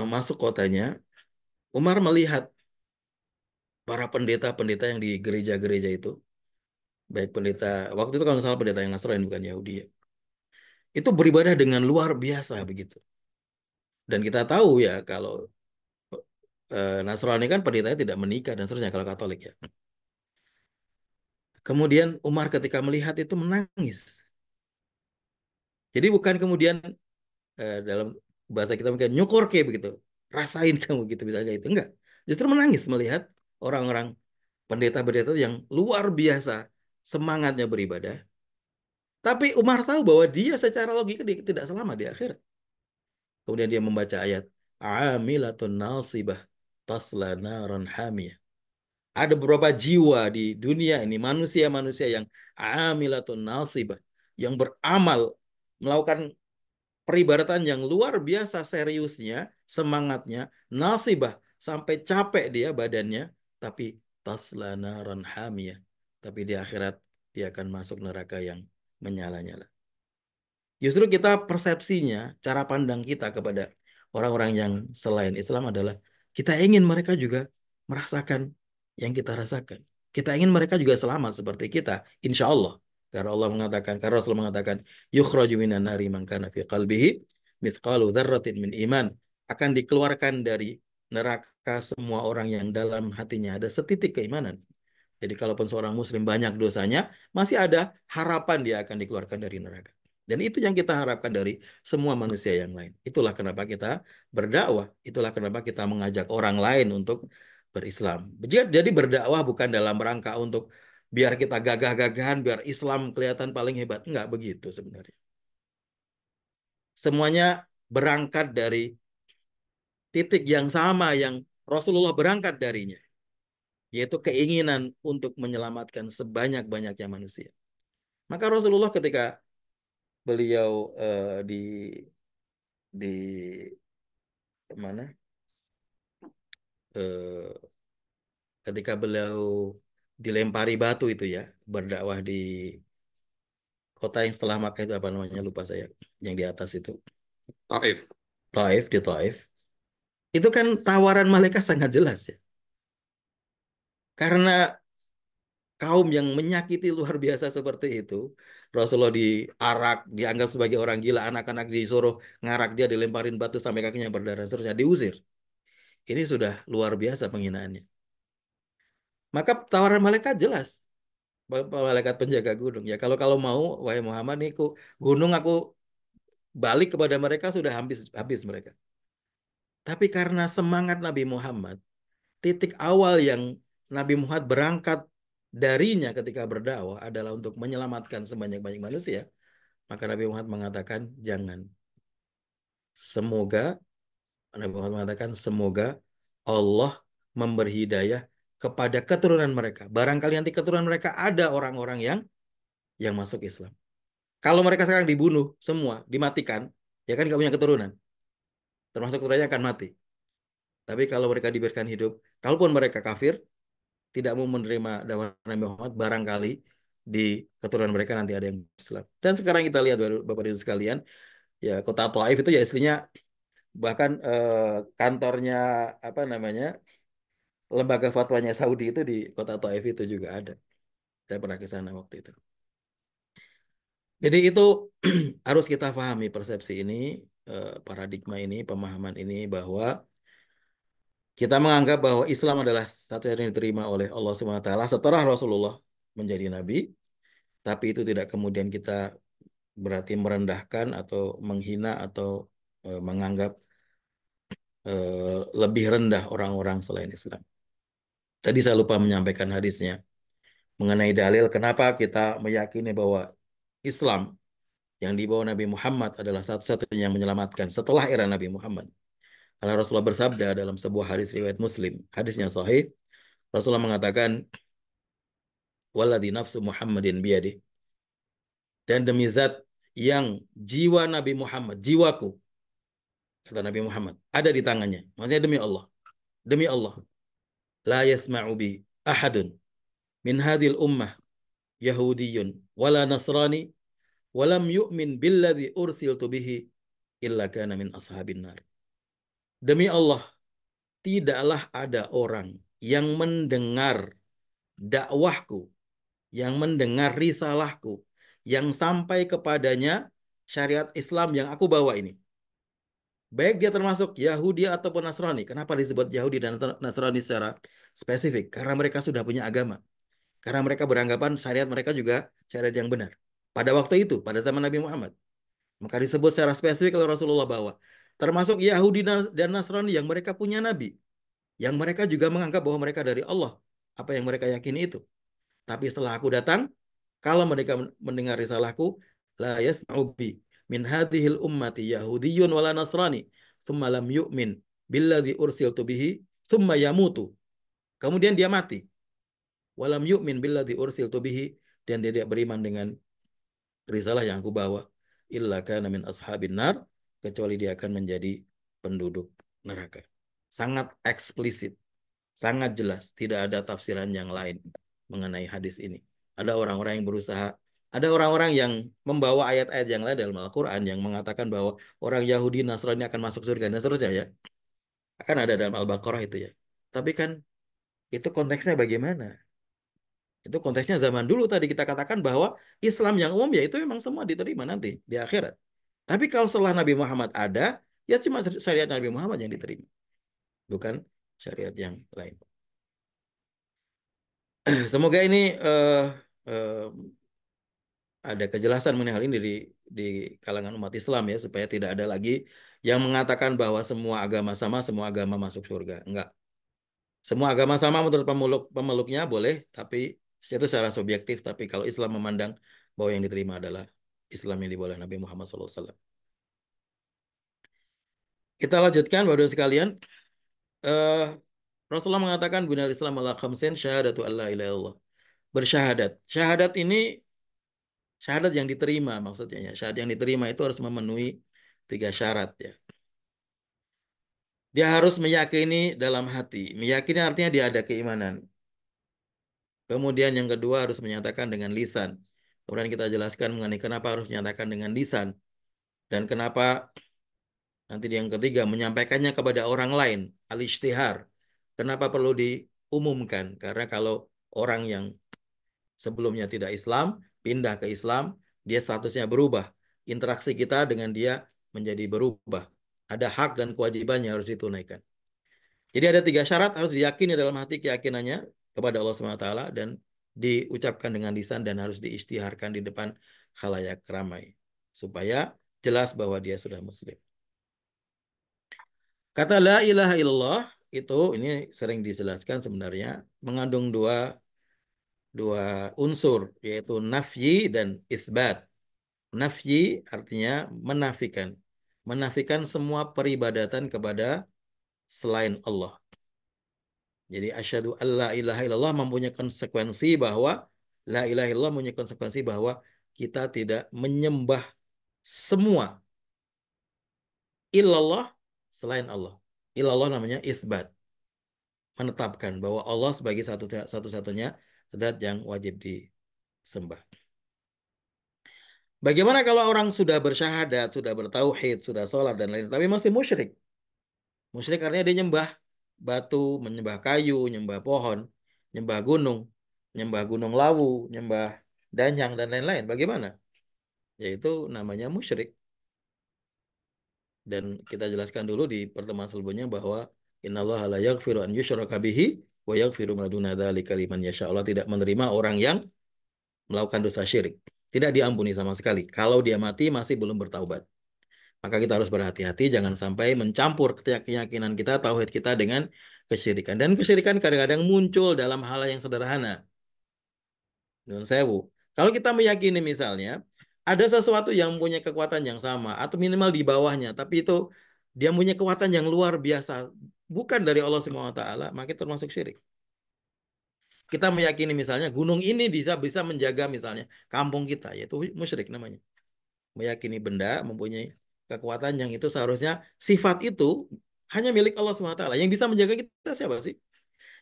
masuk kotanya, Umar melihat para pendeta-pendeta yang di gereja-gereja itu, baik pendeta, waktu itu kalau nggak salah pendeta yang Nasrani bukan Yahudi ya, itu beribadah dengan luar biasa begitu. Dan kita tahu ya kalau Nasrani kan pendetanya tidak menikah dan seterusnya kalau Katolik ya. Kemudian Umar ketika melihat itu menangis. Jadi bukan kemudian dalam bahasa kita mungkin nyukur ke begitu, rasain kamu gitu misalnya itu enggak. Justru menangis melihat orang-orang pendeta-pendeta yang luar biasa semangatnya beribadah. Tapi Umar tahu bahwa dia secara logika dia tidak selamat di akhirat. Kemudian dia membaca ayat amilatun nasibah tasla naran hamiyah. Ada beberapa jiwa di dunia ini manusia-manusia yang amilatun nasibah yang beramal melakukan peribadatan yang luar biasa seriusnya, semangatnya, nasibah sampai capek dia badannya, tapi tasla naran hamiyah. Tapi di akhirat dia akan masuk neraka yang menyala-nyala. Justru kita persepsinya, cara pandang kita kepada orang-orang yang selain Islam adalah kita ingin mereka juga merasakan yang kita rasakan. Kita ingin mereka juga selamat seperti kita, insya Allah. Karena Allah mengatakan, karena Rasul mengatakan, yukhraju minan nari man kana fi qalbihi mithqalu dzarratin min iman. akan dikeluarkan dari neraka semua orang yang dalam hatinya ada setitik keimanan. Jadi kalaupun seorang muslim banyak dosanya, masih ada harapan dia akan dikeluarkan dari neraka. Dan itu yang kita harapkan dari semua manusia yang lain. Itulah kenapa kita berdakwah. Itulah kenapa kita mengajak orang lain untuk berislam. Jadi berdakwah bukan dalam rangka untuk biar kita gagah-gagahan, biar Islam kelihatan paling hebat. Enggak begitu sebenarnya. Semuanya berangkat dari titik yang sama yang Rasulullah berangkat darinya, yaitu keinginan untuk menyelamatkan sebanyak-banyaknya manusia. Maka Rasulullah ketika beliau di mana eh, ketika beliau dilempari batu itu ya, berdakwah di kota yang setelah Makkah itu apa namanya lupa saya, yang di atas itu, Taif. Taif, di Taif. Itu kan tawaran malaikat sangat jelas ya. Karena kaum yang menyakiti luar biasa seperti itu, Rasulullah diarak, dianggap sebagai orang gila, anak-anak disuruh ngarak dia, dilemparin batu sampai kakinya berdarah, seterusnya diusir. Ini sudah luar biasa penghinaannya. Maka tawaran malaikat jelas. Malaikat penjaga gunung. Ya kalau kalau mau, wahai Muhammad, nih gunung aku balik kepada mereka sudah habis habis mereka. Tapi karena semangat Nabi Muhammad, titik awal yang Nabi Muhammad berangkat darinya ketika berdakwah adalah untuk menyelamatkan sebanyak-banyak manusia. Maka Nabi Muhammad mengatakan, jangan. Semoga, Nabi Muhammad mengatakan, semoga Allah memberi hidayah kepada keturunan mereka. Barangkali nanti keturunan mereka ada orang-orang yang masuk Islam. Kalau mereka sekarang dibunuh semua, dimatikan, ya kan nggak punya keturunan. Termasuk keturunannya akan mati. Tapi kalau mereka diberikan hidup, kalaupun mereka kafir, tidak mau menerima dakwah Nabi Muhammad, barangkali di keturunan mereka nanti ada yang Islam. Dan sekarang kita lihat Bapak Ibu sekalian, ya kota Taif itu ya istrinya bahkan kantornya apa namanya lembaga fatwanya Saudi itu di kota Taif itu juga ada. Saya pernah ke sana waktu itu. Jadi itu harus kita pahami persepsi ini, paradigma ini, pemahaman ini bahwa kita menganggap bahwa Islam adalah satu yang diterima oleh Allah Subhanahu wa taala setelah Rasulullah menjadi nabi, tapi itu tidak kemudian kita berarti merendahkan atau menghina atau menganggap lebih rendah orang-orang selain Islam. Tadi saya lupa menyampaikan hadisnya mengenai dalil kenapa kita meyakini bahwa Islam yang dibawa Nabi Muhammad adalah satu-satunya yang menyelamatkan setelah era Nabi Muhammad. Karena Rasulullah bersabda dalam sebuah hadis riwayat Muslim, hadisnya sahih, Rasulullah mengatakan, "Walladzi nafsu Muhammadin biyadih." Dan demi zat yang jiwa Nabi Muhammad, jiwaku, kata Nabi Muhammad, ada di tangannya. Maksudnya demi Allah. Demi Allah. La yasma'u bi ahadun min hadhil ummah Yahudiyun wala Nasrani walam yu'min billadzi ursiltu bihi illa kana min ashabin nar. Demi Allah, tidaklah ada orang yang mendengar dakwahku, yang mendengar risalahku, yang sampai kepadanya syariat Islam yang aku bawa ini. Baik dia termasuk Yahudi ataupun Nasrani. Kenapa disebut Yahudi dan Nasrani secara spesifik? Karena mereka sudah punya agama. Karena mereka beranggapan syariat mereka juga syariat yang benar. Pada waktu itu, pada zaman Nabi Muhammad. Maka disebut secara spesifik oleh Rasulullah bahwa termasuk Yahudi dan Nasrani yang mereka punya nabi, yang mereka juga menganggap bahwa mereka dari Allah, apa yang mereka yakini itu. Tapi setelah aku datang, kalau mereka mendengar risalahku, la yasma'u bi min hadhil ummati yahudiyyun wala nasrani, thumma lam yu'min billadzi ursiltu bihi, thumma yamutu. Kemudian dia mati. Walam yu'min billadzi ursiltu bihi, dan dia tidak beriman dengan risalah yang aku bawa, illa kana min ashabin nar, kecuali dia akan menjadi penduduk neraka. Sangat eksplisit, sangat jelas, tidak ada tafsiran yang lain mengenai hadis ini. Ada orang-orang yang berusaha, ada orang-orang yang membawa ayat-ayat yang lain dalam Al-Quran yang mengatakan bahwa orang Yahudi Nasrani akan masuk surga dan seterusnya ya. Akan ada dalam Al-Baqarah itu ya. Tapi kan itu konteksnya bagaimana? Itu konteksnya zaman dulu tadi kita katakan bahwa Islam yang umum ya itu memang semua diterima nanti di akhirat. Tapi kalau setelah Nabi Muhammad ada, Ya cuma syariat Nabi Muhammad yang diterima, bukan syariat yang lain. Semoga ini eh, ada kejelasan mengenai hal ini di kalangan umat Islam ya, supaya tidak ada lagi yang mengatakan bahwa semua agama sama, semua agama masuk surga. Enggak. Semua agama sama menurut pemeluknya boleh, tapi itu secara subjektif. Tapi kalau Islam memandang bahwa yang diterima adalah Islam yang dibawa oleh Nabi Muhammad SAW. Kita lanjutkan, Bapak dan sekalian. Eh, Rasulullah mengatakan bunal Islam ala khamsin syahadatu alla ilaha illallah. Bersyahadat. Syahadat ini syahadat yang diterima maksudnya ya. Syahadat yang diterima itu harus memenuhi 3 syarat ya. Dia harus meyakini dalam hati. Meyakini artinya dia ada keimanan. Kemudian yang kedua harus menyatakan dengan lisan. Kemudian kita jelaskan mengenai kenapa harus menyatakan dengan lisan. Dan kenapa nanti yang ketiga menyampaikannya kepada orang lain. Al-ishtihar. Kenapa perlu diumumkan? Karena kalau orang yang sebelumnya tidak Islam, pindah ke Islam, dia statusnya berubah. Interaksi kita dengan dia menjadi berubah. Ada hak dan kewajibannya harus ditunaikan. Jadi ada 3 syarat harus diyakini dalam hati keyakinannya kepada Allah Subhanahu Wa Taala dan diucapkan dengan lisan dan harus diisytiharkan di depan khalayak ramai supaya jelas bahwa dia sudah Muslim. Kata la ilaha illallah itu ini sering dijelaskan sebenarnya mengandung dua unsur yaitu nafyi dan isbat. Nafyi artinya menafikan. Menafikan semua peribadatan kepada selain Allah. Jadi asyhadu alla ilaha illallah mempunyai konsekuensi bahwa la ilaha illallah mempunyai konsekuensi bahwa kita tidak menyembah semua illallah selain Allah. Illallah namanya isbat, menetapkan bahwa Allah sebagai satu-satunya zat yang wajib disembah. Bagaimana kalau orang sudah bersyahadat, sudah bertauhid, sudah sholat dan lain, tapi masih musyrik? Musyrik artinya dia nyembah batu, menyembah kayu, nyembah pohon, nyembah gunung lawu, nyembah danyang dan lain-lain. Bagaimana? Yaitu namanya musyrik. Dan kita jelaskan dulu di pertemuan sebelumnya bahwa innallaha la yaghfiru an yushraka bihi wa yaghfiru ma duna dzalika liman yasha. Allah tidak menerima orang yang melakukan dosa syirik. Tidak diampuni sama sekali. Kalau dia mati masih belum bertaubat. Maka kita harus berhati-hati jangan sampai mencampur keyakinan kita, tauhid kita dengan kesyirikan. Dan kesyirikan kadang-kadang muncul dalam hal yang sederhana. Nuhun sewu. Kalau kita meyakini misalnya ada sesuatu yang punya kekuatan yang sama atau minimal di bawahnya, tapi itu dia punya kekuatan yang luar biasa, bukan dari Allah Subhanahu wa taala, maka itu termasuk syirik. Kita meyakini misalnya gunung ini bisa bisa menjaga misalnya kampung kita, yaitu musyrik namanya. Meyakini benda mempunyai kekuatan yang itu seharusnya sifat itu hanya milik Allah Subhanahu wa taala. Yang bisa menjaga kita siapa sih?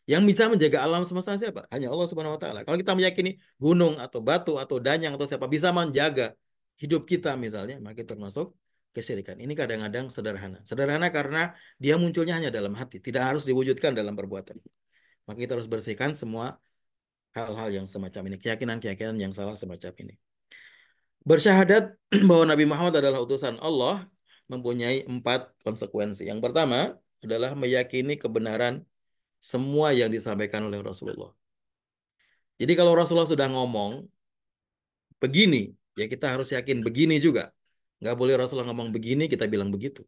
Yang bisa menjaga alam semesta siapa? Hanya Allah Subhanahu wa taala. Kalau kita meyakini gunung atau batu atau danyang atau siapa bisa menjaga hidup kita misalnya, maka itu termasuk kesyirikan. Ini kadang-kadang sederhana. Sederhana karena dia munculnya hanya dalam hati, tidak harus diwujudkan dalam perbuatan. Maka kita harus bersihkan semua hal-hal yang semacam ini, keyakinan-keyakinan yang salah semacam ini. Bersyahadat bahwa Nabi Muhammad adalah utusan Allah mempunyai 4 konsekuensi. Yang pertama adalah meyakini kebenaran semua yang disampaikan oleh Rasulullah. Jadi kalau Rasulullah sudah ngomong begini, ya kita harus yakin begini juga. Nggak boleh Rasulullah ngomong begini, kita bilang begitu.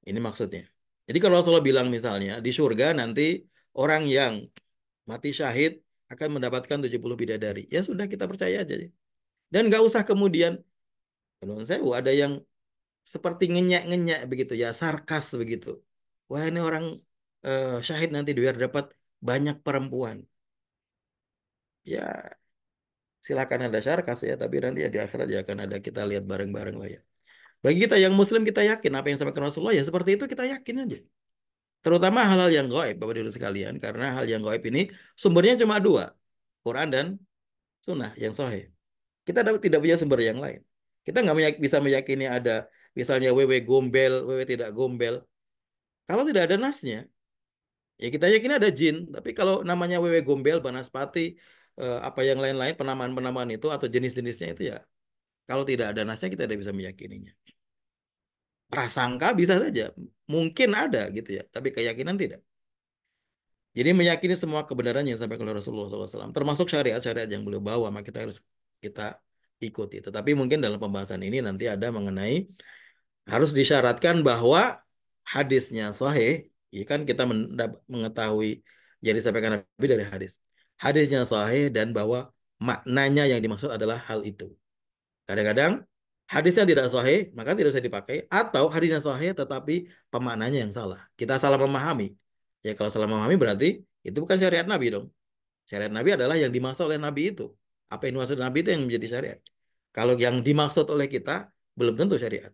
Ini maksudnya. Jadi kalau Rasulullah bilang misalnya, di surga nanti orang yang mati syahid akan mendapatkan 70 bidadari. Ya sudah kita percaya aja. Dan nggak usah kemudian, menurut saya ada yang seperti ngenyak-ngenyak begitu ya, sarkas begitu. Wah ini orang syahid nanti biar dapat banyak perempuan. Ya silakan ada sarkas ya, tapi nanti ya di akhirat ya akan ada kita lihat bareng-bareng lah ya. Bagi kita yang Muslim kita yakin apa yang disampaikan Rasulullah ya seperti itu kita yakin aja. Terutama hal-hal yang gaib Bapak Ibu sekalian, karena hal yang gaib ini sumbernya cuma 2, Quran dan Sunnah yang sahih. Kita tidak punya sumber yang lain. Kita nggak bisa meyakini ada misalnya wewe gombel, wewe tidak gombel. Kalau tidak ada nasnya, ya kita yakin ada jin. Tapi kalau namanya wewe gombel, banaspati, apa yang lain-lain, penamaan-penamaan itu atau jenis-jenisnya itu ya, kalau tidak ada nasnya kita tidak bisa meyakininya. Prasangka bisa saja, mungkin ada gitu ya, tapi keyakinan tidak. Jadi meyakini semua kebenaran yang disampaikan oleh Rasulullah SAW, termasuk syariat-syariat yang beliau bawa, maka kita harus kita ikuti. Tetapi mungkin dalam pembahasan ini nanti ada mengenai harus disyaratkan bahwa hadisnya sahih, ya kan kita mengetahui yang disampaikan Nabi dari hadis. Hadisnya sahih dan bahwa maknanya yang dimaksud adalah hal itu. Kadang-kadang hadisnya tidak sahih, maka tidak bisa dipakai, atau hadisnya sahih tetapi pemaknanya yang salah. Kita salah memahami. Ya kalau salah memahami berarti itu bukan syariat Nabi dong. Syariat Nabi adalah yang dimaksud oleh Nabi itu. Apa yang dimaksud Nabi itu yang menjadi syariat. Kalau yang dimaksud oleh kita belum tentu syariat.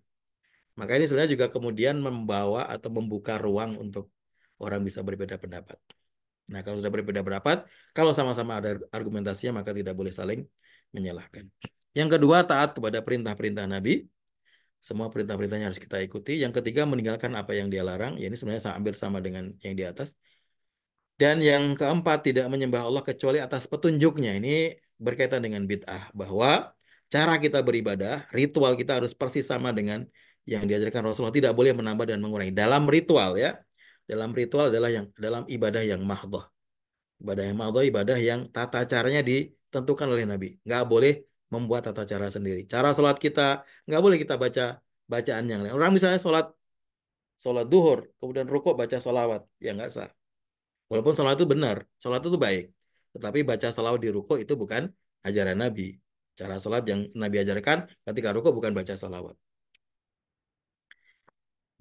Maka ini sebenarnya juga kemudian membawa atau membuka ruang untuk orang bisa berbeda pendapat. Nah, kalau sudah berbeda pendapat, kalau sama-sama ada argumentasinya, maka tidak boleh saling menyalahkan. Yang kedua, taat kepada perintah-perintah Nabi. Semua perintah-perintahnya harus kita ikuti. Yang ketiga, meninggalkan apa yang dia larang. Ya, ini sebenarnya hampir sama dengan yang di atas. Dan yang keempat, tidak menyembah Allah kecuali atas petunjuknya. Ini berkaitan dengan bid'ah. Bahwa cara kita beribadah, ritual kita harus persis sama dengan yang diajarkan Rasulullah. Tidak boleh menambah dan mengurangi. Dalam ritual ya. Dalam ritual adalah yang dalam ibadah yang mahdoh. Ibadah yang mahdoh, ibadah yang tata caranya ditentukan oleh Nabi. Nggak boleh membuat tata cara sendiri. Cara sholat kita, nggak boleh kita baca bacaan yang lain. Orang misalnya sholat sholat duhur, kemudian rukuk baca sholawat. Ya nggak sah. Walaupun sholat itu benar, sholat itu baik. Tetapi baca sholawat di rukuk itu bukan ajaran Nabi. Cara sholat yang Nabi ajarkan ketika rukuk bukan baca sholawat.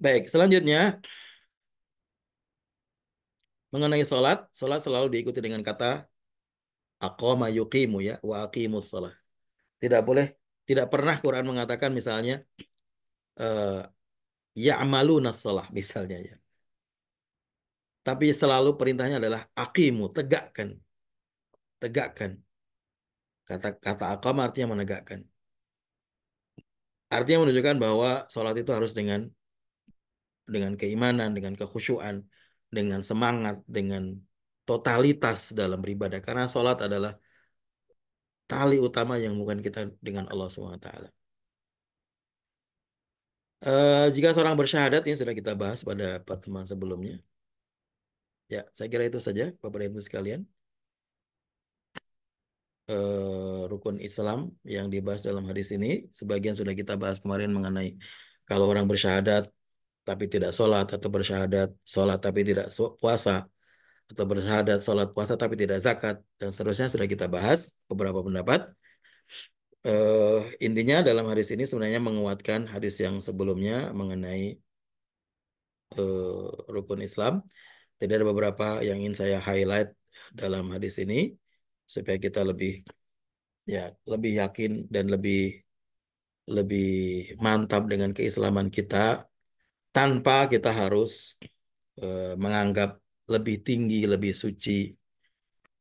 Baik, selanjutnya mengenai sholat, sholat selalu diikuti dengan kata aqama yuqimu ya, wa aqimus sholat. Tidak boleh, tidak pernah Quran mengatakan misalnya eh, ya'maluna sholah misalnya ya. Tapi selalu perintahnya adalah aqimu, tegakkan, tegakkan. Kata kata aqama artinya menegakkan. Artinya menunjukkan bahwa sholat itu harus dengan keimanan, dengan kekhusyuan, dengan semangat, dengan totalitas dalam beribadah. Karena sholat adalah tali utama yang hubungkan kita dengan Allah SWT. Jika seorang bersyahadat, ini sudah kita bahas pada pertemuan sebelumnya. Ya, saya kira itu saja, Bapak dan Ibu sekalian. Rukun Islam yang dibahas dalam hadis ini. Sebagian sudah kita bahas kemarin mengenai kalau orang bersyahadat tapi tidak sholat, atau bersyahadat sholat tapi tidak puasa, atau bersyahadat sholat puasa tapi tidak zakat, dan seterusnya sudah kita bahas beberapa pendapat. Intinya dalam hadis ini sebenarnya menguatkan hadis yang sebelumnya mengenai rukun Islam. Jadi ada beberapa yang ingin saya highlight dalam hadis ini supaya kita lebih ya lebih yakin dan lebih lebih mantap dengan keislaman kita tanpa kita harus menganggap lebih tinggi, lebih suci,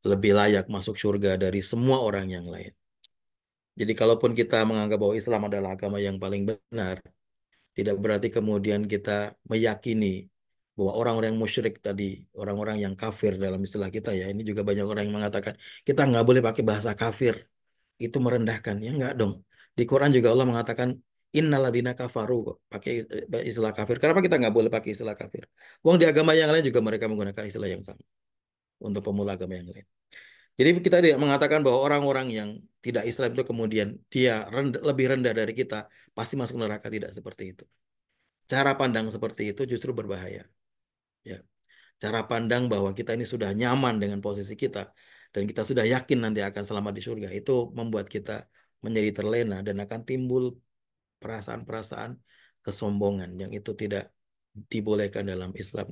lebih layak masuk surga dari semua orang yang lain. Jadi kalaupun kita menganggap bahwa Islam adalah agama yang paling benar, tidak berarti kemudian kita meyakini bahwa orang-orang yang musyrik tadi, orang-orang yang kafir dalam istilah kita ya, ini juga banyak orang yang mengatakan kita nggak boleh pakai bahasa kafir, itu merendahkan. Ya nggak dong. Di Quran juga Allah mengatakan innaladina kafaru kok, pakai istilah kafir. Kenapa kita nggak boleh pakai istilah kafir? Wong di agama yang lain juga mereka menggunakan istilah yang sama untuk pemula agama yang lain. Jadi kita tidak mengatakan bahwa orang-orang yang tidak Islam itu kemudian dia lebih rendah dari kita, pasti masuk neraka, tidak seperti itu. Cara pandang seperti itu justru berbahaya. Ya. Cara pandang bahwa kita ini sudah nyaman dengan posisi kita dan kita sudah yakin nanti akan selamat di surga, itu membuat kita menjadi terlena dan akan timbul perasaan-perasaan kesombongan yang itu tidak dibolehkan dalam Islam.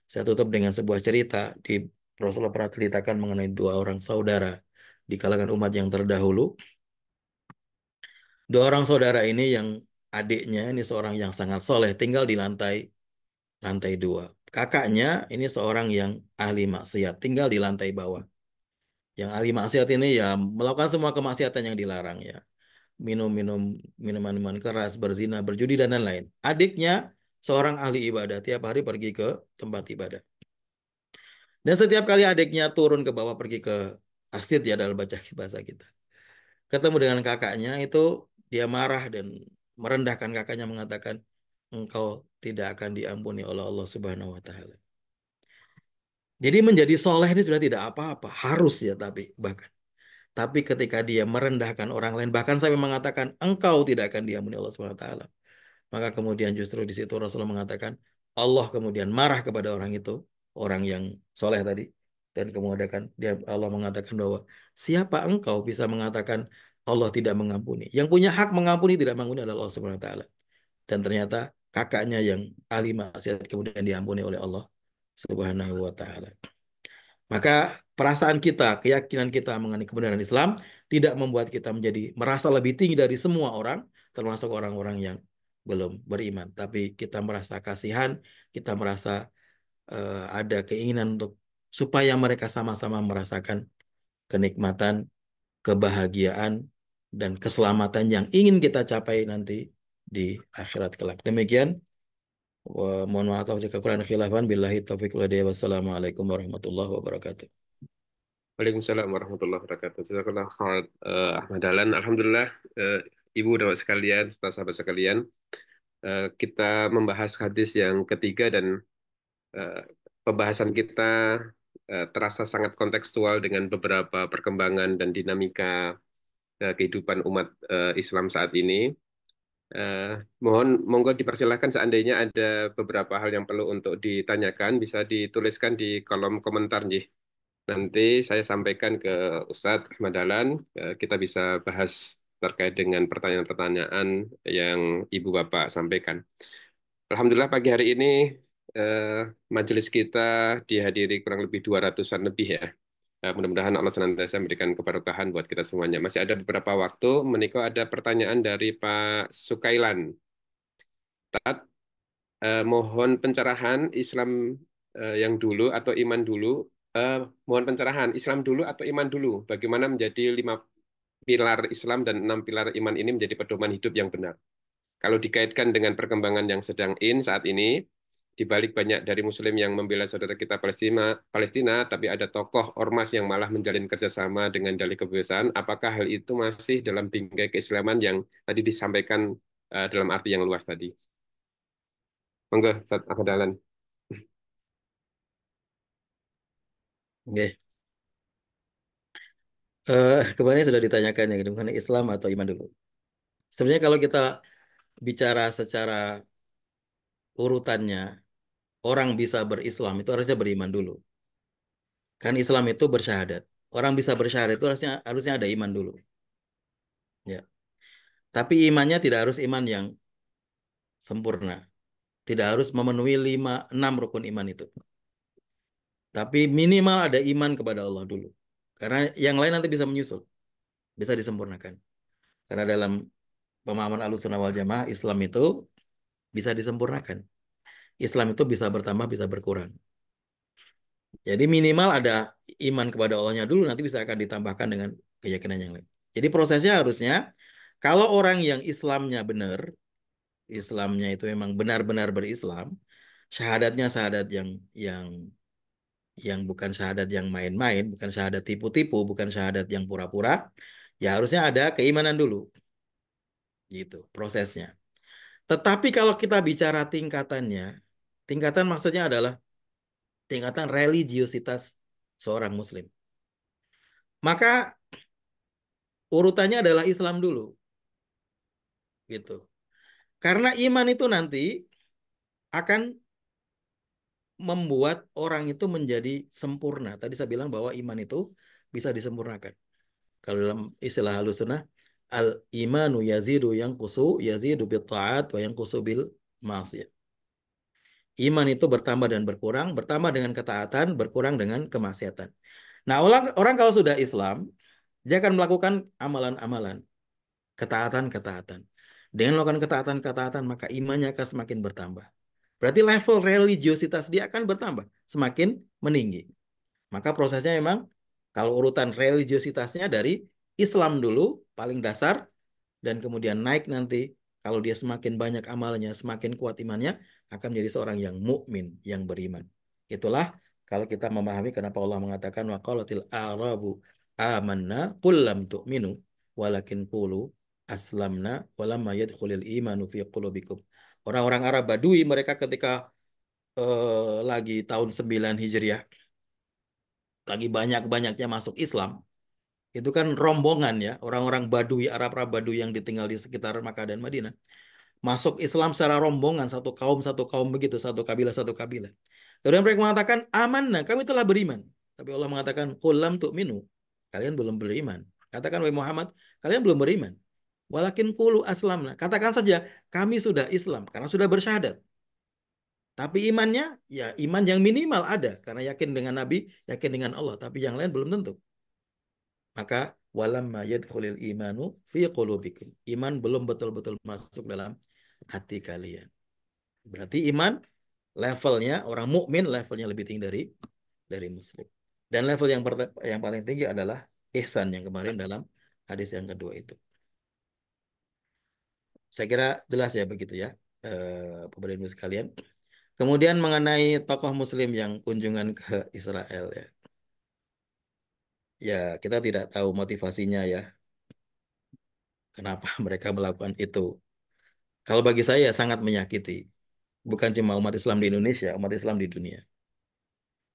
Saya tutup dengan sebuah cerita. Di Rasulullah pernah ceritakan mengenai dua orang saudara di kalangan umat yang terdahulu. Dua orang saudara ini yang adiknya ini seorang yang sangat soleh, tinggal di lantai lantai dua. Kakaknya ini seorang yang ahli maksiat, tinggal di lantai bawah. Yang ahli maksiat ini ya melakukan semua kemaksiatan yang dilarang ya. Minum-minum minuman-minuman keras, berzina, berjudi dan lain-lain. Adiknya seorang ahli ibadah, tiap hari pergi ke tempat ibadah. Dan setiap kali adiknya turun ke bawah pergi ke masjid ya dalam bahasa kita. Ketemu dengan kakaknya itu dia marah dan merendahkan kakaknya mengatakan, engkau tidak akan diampuni oleh Allah Subhanahu wa taala. Jadi menjadi soleh ini sudah tidak apa-apa, harus ya bahkan. Tapi ketika dia merendahkan orang lain, bahkan sampai mengatakan engkau tidak akan diampuni Allah Subhanahu wa taala. Maka kemudian justru di situ Rasulullah mengatakan Allah kemudian marah kepada orang itu, orang yang soleh tadi. Dan kemudian dia Allah mengatakan bahwa siapa engkau bisa mengatakan Allah tidak mengampuni. Yang punya hak mengampuni tidak mengampuni adalah Allah Subhanahu wa taala. Dan ternyata kakaknya yang ahli maksiat kemudian diampuni oleh Allah Subhanahu wa taala. Maka perasaan kita, keyakinan kita mengenai kebenaran Islam tidak membuat kita menjadi merasa lebih tinggi dari semua orang, termasuk orang-orang yang belum beriman. Tapi kita merasa kasihan, kita merasa ada keinginan untuk supaya mereka sama-sama merasakan kenikmatan, kebahagiaan, dan keselamatan yang ingin kita capai nanti di akhirat kelak. Demikian. Mohon maaf jika kurang khilafan. Billahi taufiq wal hidayah. Wassalamualaikum warahmatullahi wabarakatuh. Waalaikumsalam warahmatullahi wabarakatuh. Jazakallah khair, Ahmad Dahlan. Alhamdulillah, Ibu dan Bapak sekalian, serta sahabat sekalian, kita membahas hadis yang ketiga dan eh, pembahasan kita terasa sangat kontekstual dengan beberapa perkembangan dan dinamika kehidupan umat Islam saat ini. Eh, monggo dipersilahkan seandainya ada beberapa hal yang perlu untuk ditanyakan, bisa dituliskan di kolom komentar, Nji. Nanti saya sampaikan ke Ustadz Ahmad Dahlan, kita bisa bahas terkait dengan pertanyaan-pertanyaan yang Ibu Bapak sampaikan. Alhamdulillah pagi hari ini eh, majelis kita dihadiri kurang lebih 200-an lebih ya. Mudah-mudahan Allah senantiasa memberikan keberkahan buat kita semuanya. Masih ada beberapa waktu, menikah ada pertanyaan dari Pak Sukailan. Tat, mohon pencerahan Islam yang dulu atau iman dulu. Eh, Mohon pencerahan Islam dulu atau iman dulu. Bagaimana menjadi 5 pilar Islam dan 6 pilar iman ini menjadi pedoman hidup yang benar. Kalau dikaitkan dengan perkembangan yang sedang saat ini, di balik banyak dari Muslim yang membela saudara kita Palestina, tapi ada tokoh ormas yang malah menjalin kerjasama dengan dalih kebebasan. Apakah hal itu masih dalam bingkai keislaman yang tadi disampaikan dalam arti yang luas tadi? Monggo, Ustaz Ahmad Dahlan. Oke. Kemarin sudah ditanyakan ya, gitu, mengenai Islam atau iman dulu. Sebenarnya kalau kita bicara secara urutannya, orang bisa berislam itu harusnya beriman dulu. Kan Islam itu bersyahadat. Orang bisa bersyahadat itu harusnya harusnya ada iman dulu. Ya. Tapi imannya tidak harus iman yang sempurna. Tidak harus memenuhi 6 rukun iman itu. Tapi minimal ada iman kepada Allah dulu. Karena yang lain nanti bisa menyusul, bisa disempurnakan. Karena dalam pemahaman Ahlussunnah wal Jamaah, Islam itu bisa disempurnakan. Islam itu bisa bertambah, bisa berkurang. Jadi minimal ada iman kepada Allahnya dulu, nanti bisa akan ditambahkan dengan keyakinan yang lain. Jadi prosesnya harusnya, kalau orang yang Islamnya benar, Islamnya itu memang benar-benar berislam, syahadatnya syahadat yang yang bukan syahadat yang main-main, bukan syahadat tipu-tipu, bukan syahadat yang pura-pura, ya harusnya ada keimanan dulu, gitu prosesnya. Tetapi kalau kita bicara tingkatannya, tingkatan maksudnya adalah tingkatan religiositas seorang muslim. Maka urutannya adalah Islam dulu, gitu. Karena iman itu nanti akan membuat orang itu menjadi sempurna. Tadi saya bilang bahwa iman itu bisa disempurnakan. Kalau dalam istilah Ahlussunnah, al imanu yazidu yang kusu yazidu bil taat wa yang kusu bil maksiyat. Iman itu bertambah dan bertambah dengan ketaatan, berkurang dengan kemaksiatan. Nah, orang orang kalau sudah Islam, dia akan melakukan amalan-amalan, ketaatan-ketaatan. Dengan melakukan ketaatan-ketaatan, maka imannya akan semakin bertambah. Berarti level religiositas dia akan bertambah, semakin meninggi. Maka prosesnya memang kalau urutan religiositasnya dari Islam dulu paling dasar dan kemudian naik nanti kalau dia semakin banyak amalnya, semakin kuat imannya akan menjadi seorang yang mukmin, yang beriman. Itulah kalau kita memahami kenapa Allah mengatakan waqalatil a'rabu amanna qul lam tu'minu walakin qulu aslamna walamma yadkhulul imanu fi qulubikum. Orang-orang Arab Badui mereka ketika lagi tahun 9 Hijriah, lagi banyak-banyaknya masuk Islam, itu kan rombongan ya, orang-orang Badui, Arab-Arab Badui yang ditinggal di sekitar Makkah dan Madinah. Masuk Islam secara rombongan, satu kaum begitu, satu kabilah, satu kabilah. Kemudian mereka mengatakan, amanah, kami telah beriman. Tapi Allah mengatakan, qul lam tu'minu. Kalian belum beriman. Katakan, wahai Muhammad, kalian belum beriman. Walakin qulu aslamna. Katakan saja, kami sudah Islam, karena sudah bersyahadat. Tapi imannya, ya iman yang minimal ada. Karena yakin dengan Nabi, yakin dengan Allah. Tapi yang lain belum tentu. Maka, walamma yadkhulil imanu fi qulubikum. Iman belum betul-betul masuk dalam hati kalian. Berarti iman levelnya orang mukmin levelnya lebih tinggi dari muslim. Dan level yang paling tinggi adalah ihsan yang kemarin dalam hadis yang kedua itu. Saya kira jelas ya begitu ya, Bapak Ibu sekalian. Kemudian mengenai tokoh muslim yang kunjungan ke Israel ya. Ya, kita tidak tahu motivasinya ya, kenapa mereka melakukan itu. Kalau bagi saya sangat menyakiti. Bukan cuma umat Islam di Indonesia, umat Islam di dunia.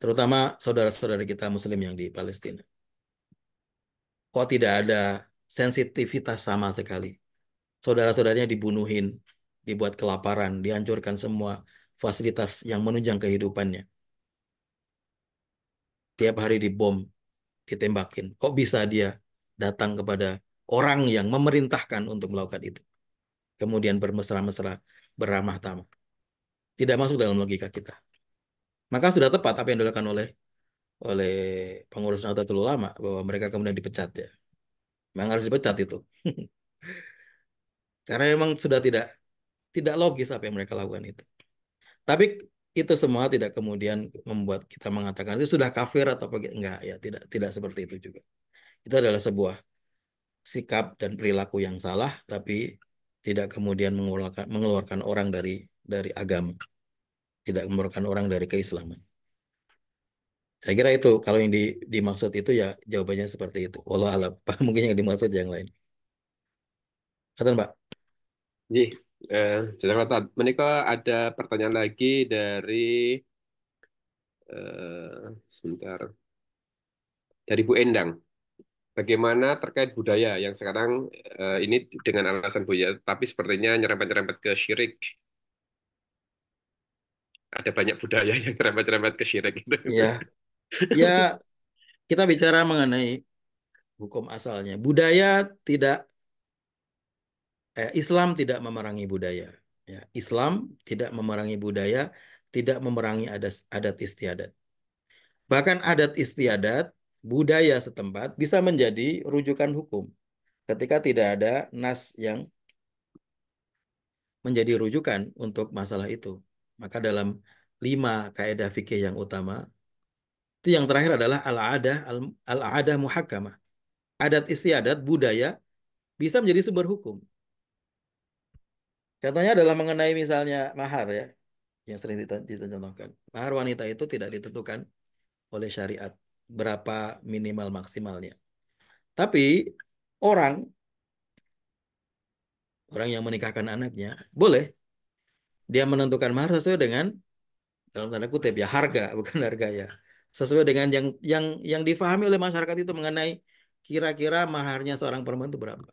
Terutama saudara-saudara kita muslim yang di Palestina. Kok tidak ada sensitivitas sama sekali. Saudara-saudaranya dibunuhin, dibuat kelaparan, dihancurkan semua fasilitas yang menunjang kehidupannya. Tiap hari dibom, ditembakin. Kok bisa dia datang kepada orang yang memerintahkan untuk melakukan itu? Kemudian bermesra-mesra, beramah tamah. Tidak masuk dalam logika kita. Maka sudah tepat apa yang dilakukan oleh pengurus Nahdlatul Ulama bahwa mereka kemudian dipecat ya. Memang harus dipecat itu. Karena memang sudah tidak logis apa yang mereka lakukan itu. Tapi itu semua tidak kemudian membuat kita mengatakan itu sudah kafir atau apa enggak ya, tidak seperti itu juga. Itu adalah sebuah sikap dan perilaku yang salah tapi tidak kemudian mengeluarkan orang dari agama, tidak mengeluarkan orang dari keislaman. Saya kira itu kalau yang dimaksud itu ya jawabannya seperti itu. Wallah alam. Mungkin yang dimaksud yang lain. Betul, Pak? Nih, Jazakallah Ustaz. Menika ada pertanyaan lagi dari sebentar, dari Bu Endang. Bagaimana terkait budaya yang sekarang ini dengan alasan budaya, tapi sepertinya nyerempet-nyerempet ke syirik. Ada banyak budaya yang nyerempet-nyerempet ke syirik gitu. Ya, ya kita bicara mengenai hukum asalnya. Islam tidak memerangi budaya. Ya, Islam tidak memerangi budaya, tidak memerangi adat, adat istiadat. Bahkan adat istiadat, budaya setempat bisa menjadi rujukan hukum ketika tidak ada nas yang menjadi rujukan untuk masalah itu. Maka dalam 5 kaidah fikih yang utama, itu yang terakhir adalah al-adah muhakkamah. Adat istiadat, budaya bisa menjadi sumber hukum. Contohnya adalah mengenai misalnya mahar ya, yang sering dicontohkan. Mahar wanita itu tidak ditentukan oleh syariat berapa minimal maksimalnya. Tapi orang orang yang menikahkan anaknya boleh dia menentukan mahar sesuai dengan dalam tanda kutip ya harga bukan harga ya. Sesuai dengan yang difahami oleh masyarakat itu mengenai kira-kira maharnya seorang perempuan itu berapa.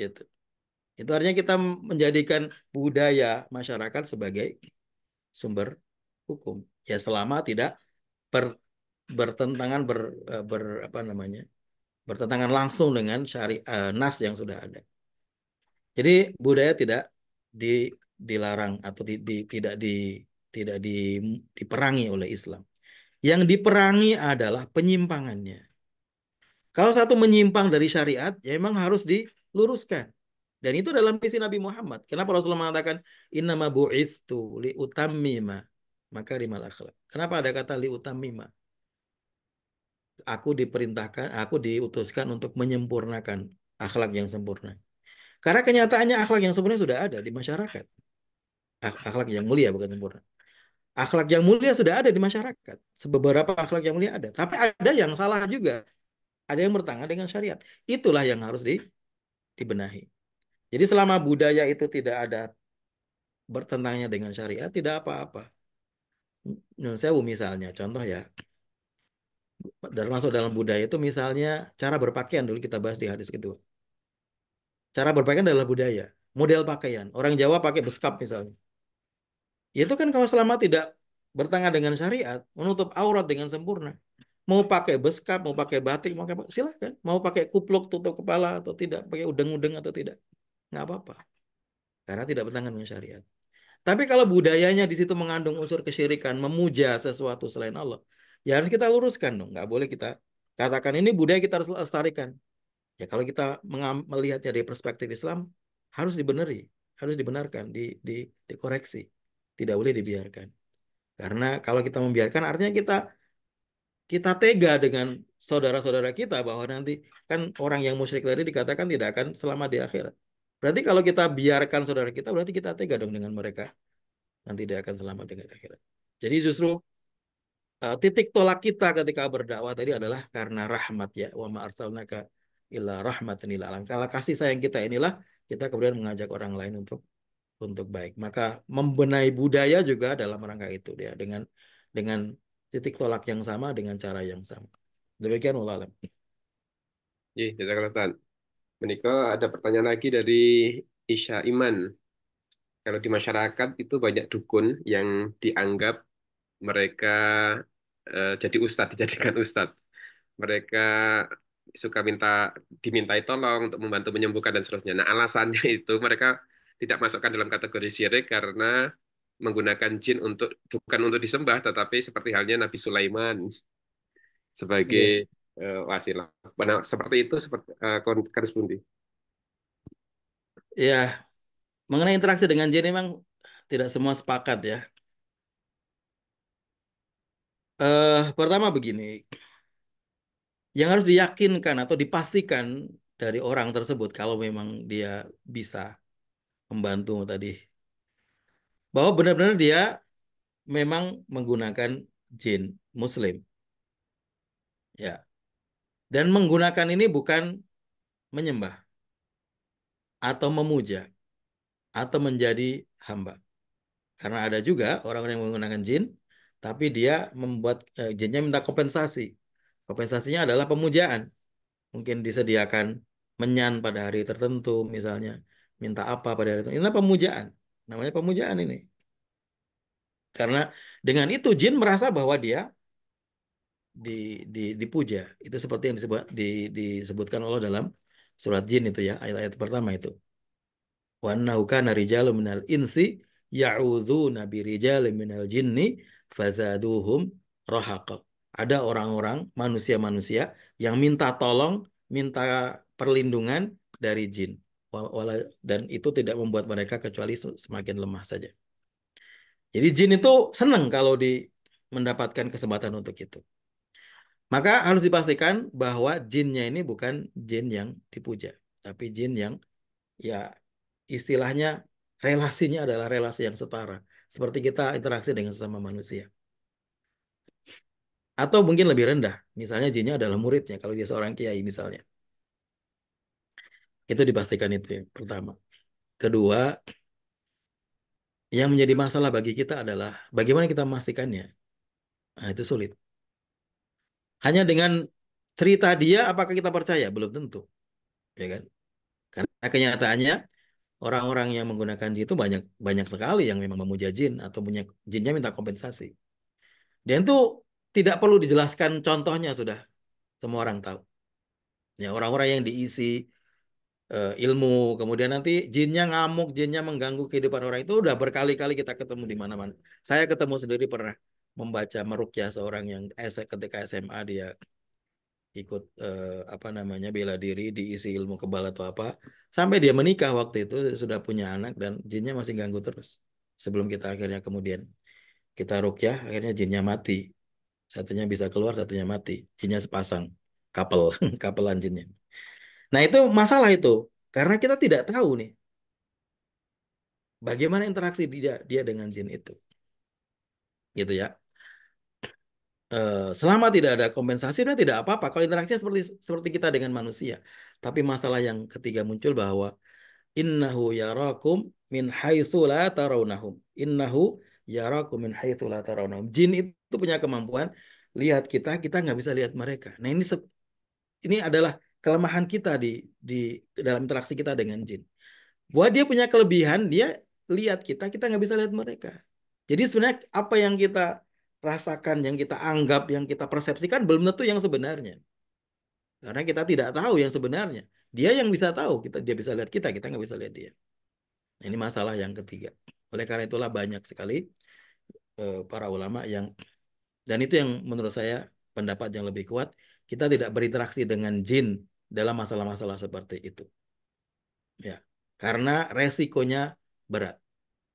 Gitu. Itu artinya kita menjadikan budaya masyarakat sebagai sumber hukum. Ya selama tidak ber- bertentangan apa namanya? Bertentangan langsung dengan nas yang sudah ada. Jadi budaya tidak di, dilarang atau tidak diperangi oleh Islam. Yang diperangi adalah penyimpangannya. Kalau satu menyimpang dari syariat, ya memang harus diluruskan. Dan itu dalam misi Nabi Muhammad. Kenapa Rasulullah mengatakan innama bu'istu li utammima makarimal akhlak. Kenapa ada kata li utammima? Aku diutuskan untuk menyempurnakan akhlak yang sempurna. Karena kenyataannya akhlak yang sempurna sudah ada di masyarakat. Akhlak yang mulia bukan sempurna. Akhlak yang mulia sudah ada di masyarakat. Beberapa akhlak yang mulia ada. Tapi ada yang salah juga. Ada yang bertentangan dengan syariat. Itulah yang harus dibenahi. Jadi selama budaya itu tidak ada bertentangannya dengan syariat tidak apa-apa. Nyun sewu misalnya, contoh ya, termasuk dalam budaya itu misalnya cara berpakaian dulu kita bahas di hadis kedua. Cara berpakaian adalah budaya, model pakaian. Orang Jawa pakai beskap misalnya. Itu kan kalau selama tidak bertentangan dengan syariat, menutup aurat dengan sempurna. Mau pakai beskap, mau pakai batik, mau pakai apa, silakan. Mau pakai kupluk tutup kepala atau tidak, pakai udeng-udeng atau tidak, nggak apa-apa. Karena tidak bertentangan dengan syariat. Tapi kalau budayanya di situ mengandung unsur kesyirikan, memuja sesuatu selain Allah, ya harus kita luruskan dong. Nggak boleh kita katakan ini budaya kita harus lestarikan. Ya kalau kita melihatnya dari perspektif Islam, harus dibeneri, harus dibenarkan, dikoreksi. Tidak boleh dibiarkan. Karena kalau kita membiarkan, artinya kita tega dengan saudara-saudara kita bahwa nanti kan orang yang musyrik tadi dikatakan tidak akan selamat di akhirat. Berarti kalau kita biarkan saudara kita, berarti kita tega dong dengan mereka. Nanti dia akan selamat dengan akhirat. Jadi justru titik tolak kita ketika berdakwah tadi adalah karena rahmat ya. Wa ma arsalnaka illa rahmatan lil alamin. Kalau kasih sayang kita inilah kita kemudian mengajak orang lain untuk baik. Maka membenahi budaya juga dalam rangka itu dia dengan titik tolak yang sama dengan cara yang sama. Demikian wallah alam. Iya, jazakallah Tan. Menika ada pertanyaan lagi dari Isya Iman. Kalau di masyarakat itu banyak dukun yang dianggap mereka jadi ustadz, dijadikan ustadz. Mereka suka dimintai tolong untuk membantu menyembuhkan dan seterusnya. Nah, alasannya itu mereka tidak masukkan dalam kategori syirik karena menggunakan jin bukan untuk disembah, tetapi seperti halnya Nabi Sulaiman sebagai Iya. wasilah. Nah, seperti itu seperti Karis Bundi. Ya, mengenai interaksi dengan jin memang tidak semua sepakat ya. Pertama begini, yang harus diyakinkan atau dipastikan dari orang tersebut kalau memang dia bisa membantu tadi, bahwa benar-benar dia memang menggunakan jin Muslim, ya. Dan menggunakan ini bukan menyembah atau memuja atau menjadi hamba. Karena ada juga orang yang menggunakan jin, tapi dia membuat jinnya minta kompensasi. Kompensasinya adalah pemujaan. Mungkin disediakan menyan pada hari tertentu, misalnya minta apa pada hari tertentu. Ini pemujaan. Namanya pemujaan ini. Karena dengan itu jin merasa bahwa dia dipuja. Itu seperti yang disebutkan Allah dalam surat jin itu ya, ayat-ayat pertama itu. Wa annahu kana rijalun minal insi ya'udzuna birijalin minal jinni fazaduhum rahaqa. Ada orang-orang manusia-manusia yang minta tolong, minta perlindungan dari jin. Dan itu tidak membuat mereka kecuali semakin lemah saja. Jadi jin itu senang kalau mendapatkan kesempatan untuk itu. Maka harus dipastikan bahwa jinnya ini bukan jin yang dipuja, tapi jin yang ya istilahnya relasinya adalah relasi yang setara. Seperti kita interaksi dengan sesama manusia. Atau mungkin lebih rendah. Misalnya jinnya adalah muridnya. Kalau dia seorang kiai misalnya. Itu dipastikan itu yang pertama. Kedua, yang menjadi masalah bagi kita adalah bagaimana kita memastikannya. Nah, itu sulit. Hanya dengan cerita dia, apakah kita percaya? Belum tentu. Ya kan? Karena kenyataannya, orang-orang yang menggunakan jin itu banyak banyak sekali yang memang memuja jin atau punya jinnya minta kompensasi. Dan itu tidak perlu dijelaskan contohnya sudah semua orang tahu. Ya orang-orang yang diisi ilmu, kemudian nanti jinnya ngamuk, jinnya mengganggu kehidupan orang itu udah berkali-kali kita ketemu di mana-mana. Saya ketemu sendiri pernah membaca meruqyah seorang yang ketika SMA dia ikut apa namanya bela diri diisi ilmu kebal atau apa sampai dia menikah waktu itu sudah punya anak dan jinnya masih ganggu terus. Sebelum kita akhirnya kemudian kita ruqyah akhirnya jinnya mati. Satunya bisa keluar, satunya mati. Jinnya sepasang, couple, kapelan jinnya. Nah itu masalah itu, karena kita tidak tahu nih bagaimana interaksi dia dengan jin itu, gitu ya. Selama tidak ada kompensasi, sebenarnya tidak apa-apa. Kalau interaksinya seperti seperti kita dengan manusia. Tapi masalah yang ketiga muncul bahwa Innahu yarakum min haitsu la tarawnahum. Innahu yarakum min haitsu la tarawnahum. Jin itu punya kemampuan lihat kita, kita nggak bisa lihat mereka. Nah, ini adalah kelemahan kita di dalam interaksi kita dengan jin. Bahwa dia punya kelebihan, dia lihat kita, kita nggak bisa lihat mereka. Jadi sebenarnya apa yang kita rasakan, yang kita anggap, yang kita persepsikan belum tentu yang sebenarnya. Karena kita tidak tahu yang sebenarnya. Dia yang bisa tahu, dia bisa lihat kita nggak bisa lihat dia. Nah, ini masalah yang ketiga. Oleh karena itulah banyak sekali para ulama yang, dan itu yang menurut saya pendapat yang lebih kuat, kita tidak berinteraksi dengan jin dalam masalah-masalah seperti itu. Ya, karena resikonya berat.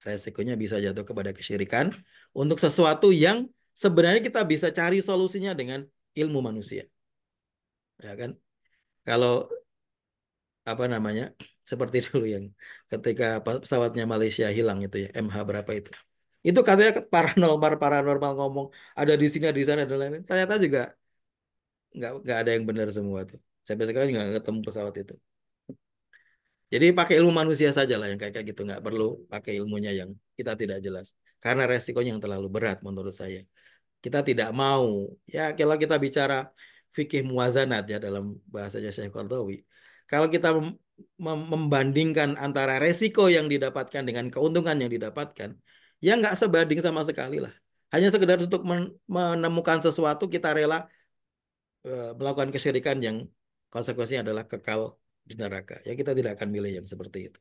Resikonya bisa jatuh kepada kesyirikan untuk sesuatu yang sebenarnya kita bisa cari solusinya dengan ilmu manusia. Ya kan? Kalau apa namanya? Seperti dulu yang ketika pesawatnya Malaysia hilang itu ya, MH berapa itu. Itu katanya paranormal paranormal ngomong ada di sini, ada di sana dan lain-lain. Ternyata juga nggak ada yang benar semua tuh. Sampai sekarang juga nggak ketemu pesawat itu. Jadi pakai ilmu manusia saja lah yang kayak gitu, nggak perlu pakai ilmunya yang kita tidak jelas. Karena resikonya yang terlalu berat menurut saya. Kita tidak mau, ya kalau kita bicara fikih muwazanat ya dalam bahasanya Syekh Qardawi, kalau kita membandingkan antara resiko yang didapatkan dengan keuntungan yang didapatkan, ya nggak sebanding sama sekali lah. Hanya sekedar untuk menemukan sesuatu kita rela melakukan kesyirikan yang konsekuensinya adalah kekal di neraka. Ya kita tidak akan milih yang seperti itu.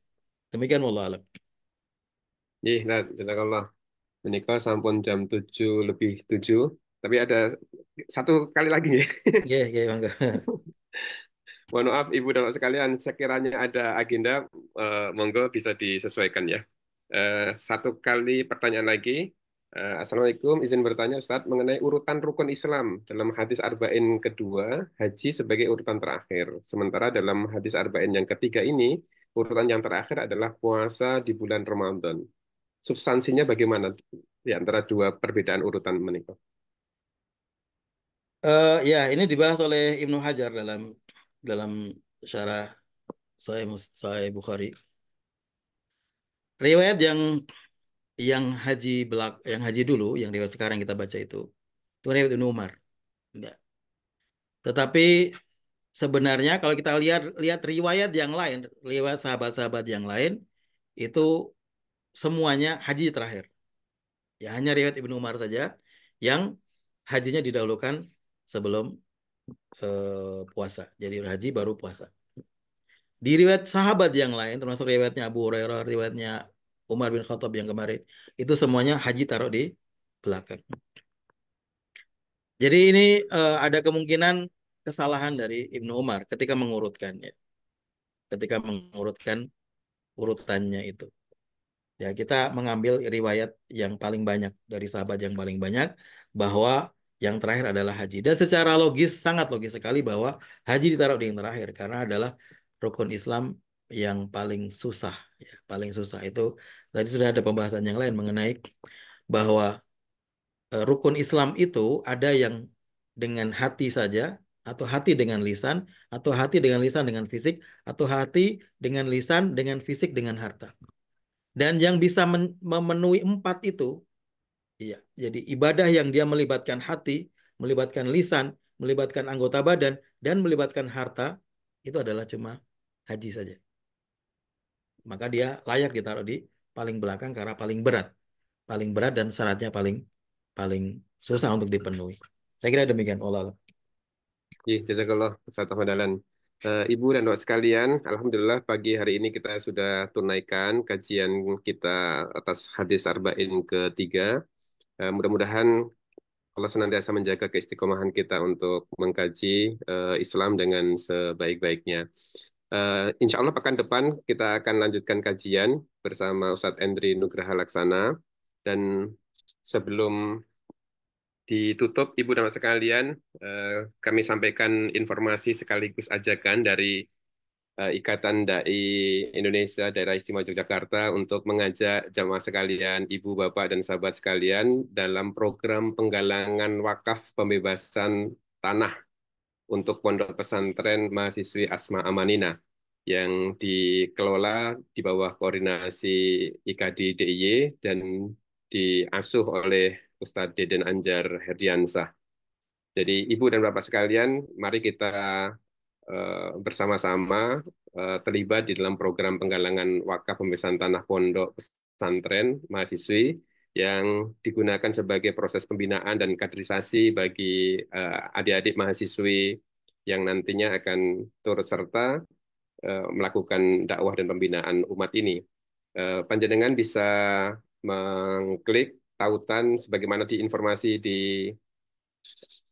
Demikian wallahu alam. Ih, nah, jazakallah. Menikah sampun jam 7 lebih 7. Tapi ada satu kali lagi nih. Oke, oke, mangga. Mohon maaf Ibu dan Bapak sekalian, sekiranya ada agenda, monggo bisa disesuaikan ya. Satu kali pertanyaan lagi. Assalamualaikum, izin bertanya Ustadz mengenai urutan rukun Islam dalam hadis Arba'in kedua, haji sebagai urutan terakhir. Sementara dalam hadis Arba'in yang ketiga ini, urutan yang terakhir adalah puasa di bulan Ramadan. Substansinya bagaimana di antara dua perbedaan urutan menikah? Ya, ini dibahas oleh Ibnu Hajar dalam syarah Sahih Bukhari. Riwayat yang haji dulu, yang riwayat sekarang kita baca itu riwayat Ibnu Umar. Ya. Tetapi sebenarnya kalau kita lihat lihat riwayat yang lain, riwayat sahabat-sahabat yang lain itu semuanya haji terakhir. Ya, hanya riwayat Ibnu Umar saja yang hajinya didahulukan sebelum puasa. Jadi haji baru puasa. Di riwayat sahabat yang lain, termasuk riwayatnya Abu Hurairah, riwayatnya Umar bin Khattab yang kemarin, itu semuanya haji taruh di belakang. Jadi ini ada kemungkinan kesalahan dari Ibnu Umar ketika mengurutkannya, ketika mengurutkan urutannya itu. Ya, kita mengambil riwayat yang paling banyak dari sahabat yang paling banyak bahwa yang terakhir adalah haji. Dan secara logis, sangat logis sekali bahwa haji ditaruh di yang terakhir karena adalah rukun Islam yang paling susah. Ya, paling susah itu tadi sudah ada pembahasan yang lain mengenai bahwa rukun Islam itu ada yang dengan hati saja, atau hati dengan lisan, atau hati dengan lisan dengan fisik, atau hati dengan lisan dengan fisik dengan harta. Dan yang bisa memenuhi empat itu, iya, jadi ibadah yang dia melibatkan hati, melibatkan lisan, melibatkan anggota badan, dan melibatkan harta, itu adalah cuma haji saja. Maka dia layak ditaruh di paling belakang karena paling berat dan syaratnya paling paling susah untuk dipenuhi. Saya kira demikian. Allah. Iya, jazakallah, Ustaz Ahmad Dahlan. Ibu dan Bapak sekalian, Alhamdulillah pagi hari ini kita sudah tunaikan kajian kita atas hadis Arba'in ketiga. Mudah-mudahan Allah senantiasa menjaga keistiqomahan kita untuk mengkaji Islam dengan sebaik-baiknya. Insya Allah pekan depan kita akan lanjutkan kajian bersama Ustadz Endri Nugraha Laksana. Dan sebelum ditutup, Ibu dan Bapak sekalian, eh, kami sampaikan informasi sekaligus ajakan dari Ikatan Dai Indonesia Daerah Istimewa Yogyakarta untuk mengajak jamaah sekalian, Ibu, Bapak, dan sahabat sekalian dalam program penggalangan wakaf pembebasan tanah untuk Pondok Pesantren Mahasiswi Asma Amanina. yang dikelola di bawah koordinasi IKD DIY dan diasuh oleh Ustadz Deden Anjar Herdiansah. Jadi Ibu dan Bapak sekalian, mari kita bersama-sama terlibat di dalam program penggalangan wakaf pembebasan tanah pondok pesantren mahasiswi yang digunakan sebagai proses pembinaan dan kaderisasi bagi adik-adik mahasiswi yang nantinya akan turut serta melakukan dakwah dan pembinaan umat ini. Panjenengan bisa mengklik tautan sebagaimana diinformasi di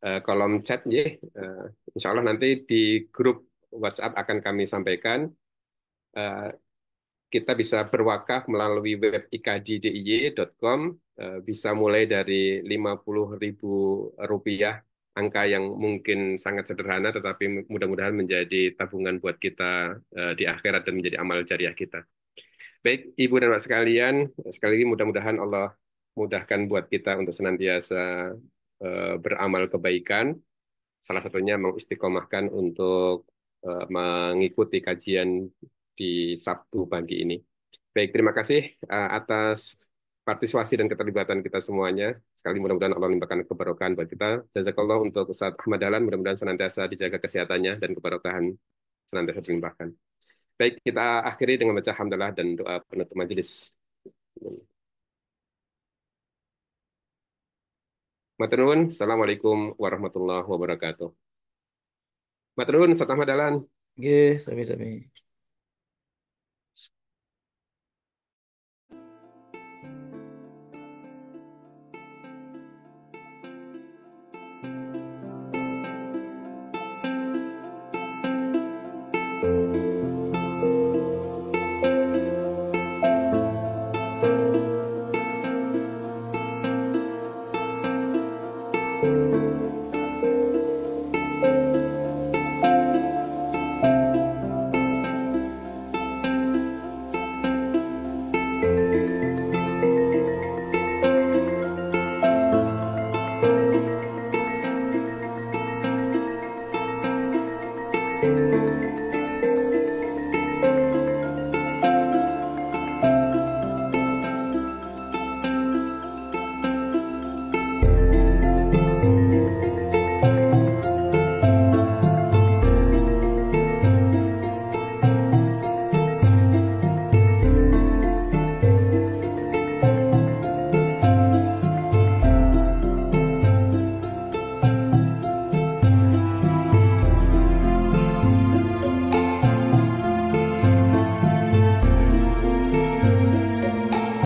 kolom chat ya. Insya Allah nanti di grup WhatsApp akan kami sampaikan. Eh, kita bisa berwakaf melalui web ikjdiy.com, bisa mulai dari 50.000 rupiah, angka yang mungkin sangat sederhana, tetapi mudah-mudahan menjadi tabungan buat kita di akhirat dan menjadi amal jariah kita. Baik, Ibu dan Bapak sekalian, sekali lagi mudah-mudahan Allah mudahkan buat kita untuk senantiasa beramal kebaikan, salah satunya mengistiqomahkan untuk mengikuti kajian di Sabtu pagi ini. Baik, terima kasih atas partisipasi dan keterlibatan kita semuanya. Sekali mudah-mudahan Allah melimpahkan keberkahan buat kita. Jazakallah untuk Ustaz Ahmad Dahlan, mudah-mudahan senantiasa dijaga kesehatannya dan keberkahan senantiasa dilimpahkan. Baik, kita akhiri dengan baca hamdalah dan doa penutup majelis. Matur nuwun. Assalamualaikum warahmatullahi wabarakatuh. Matur nuwun, Ustaz Ahmad Dahlan. Oke, sami-sami.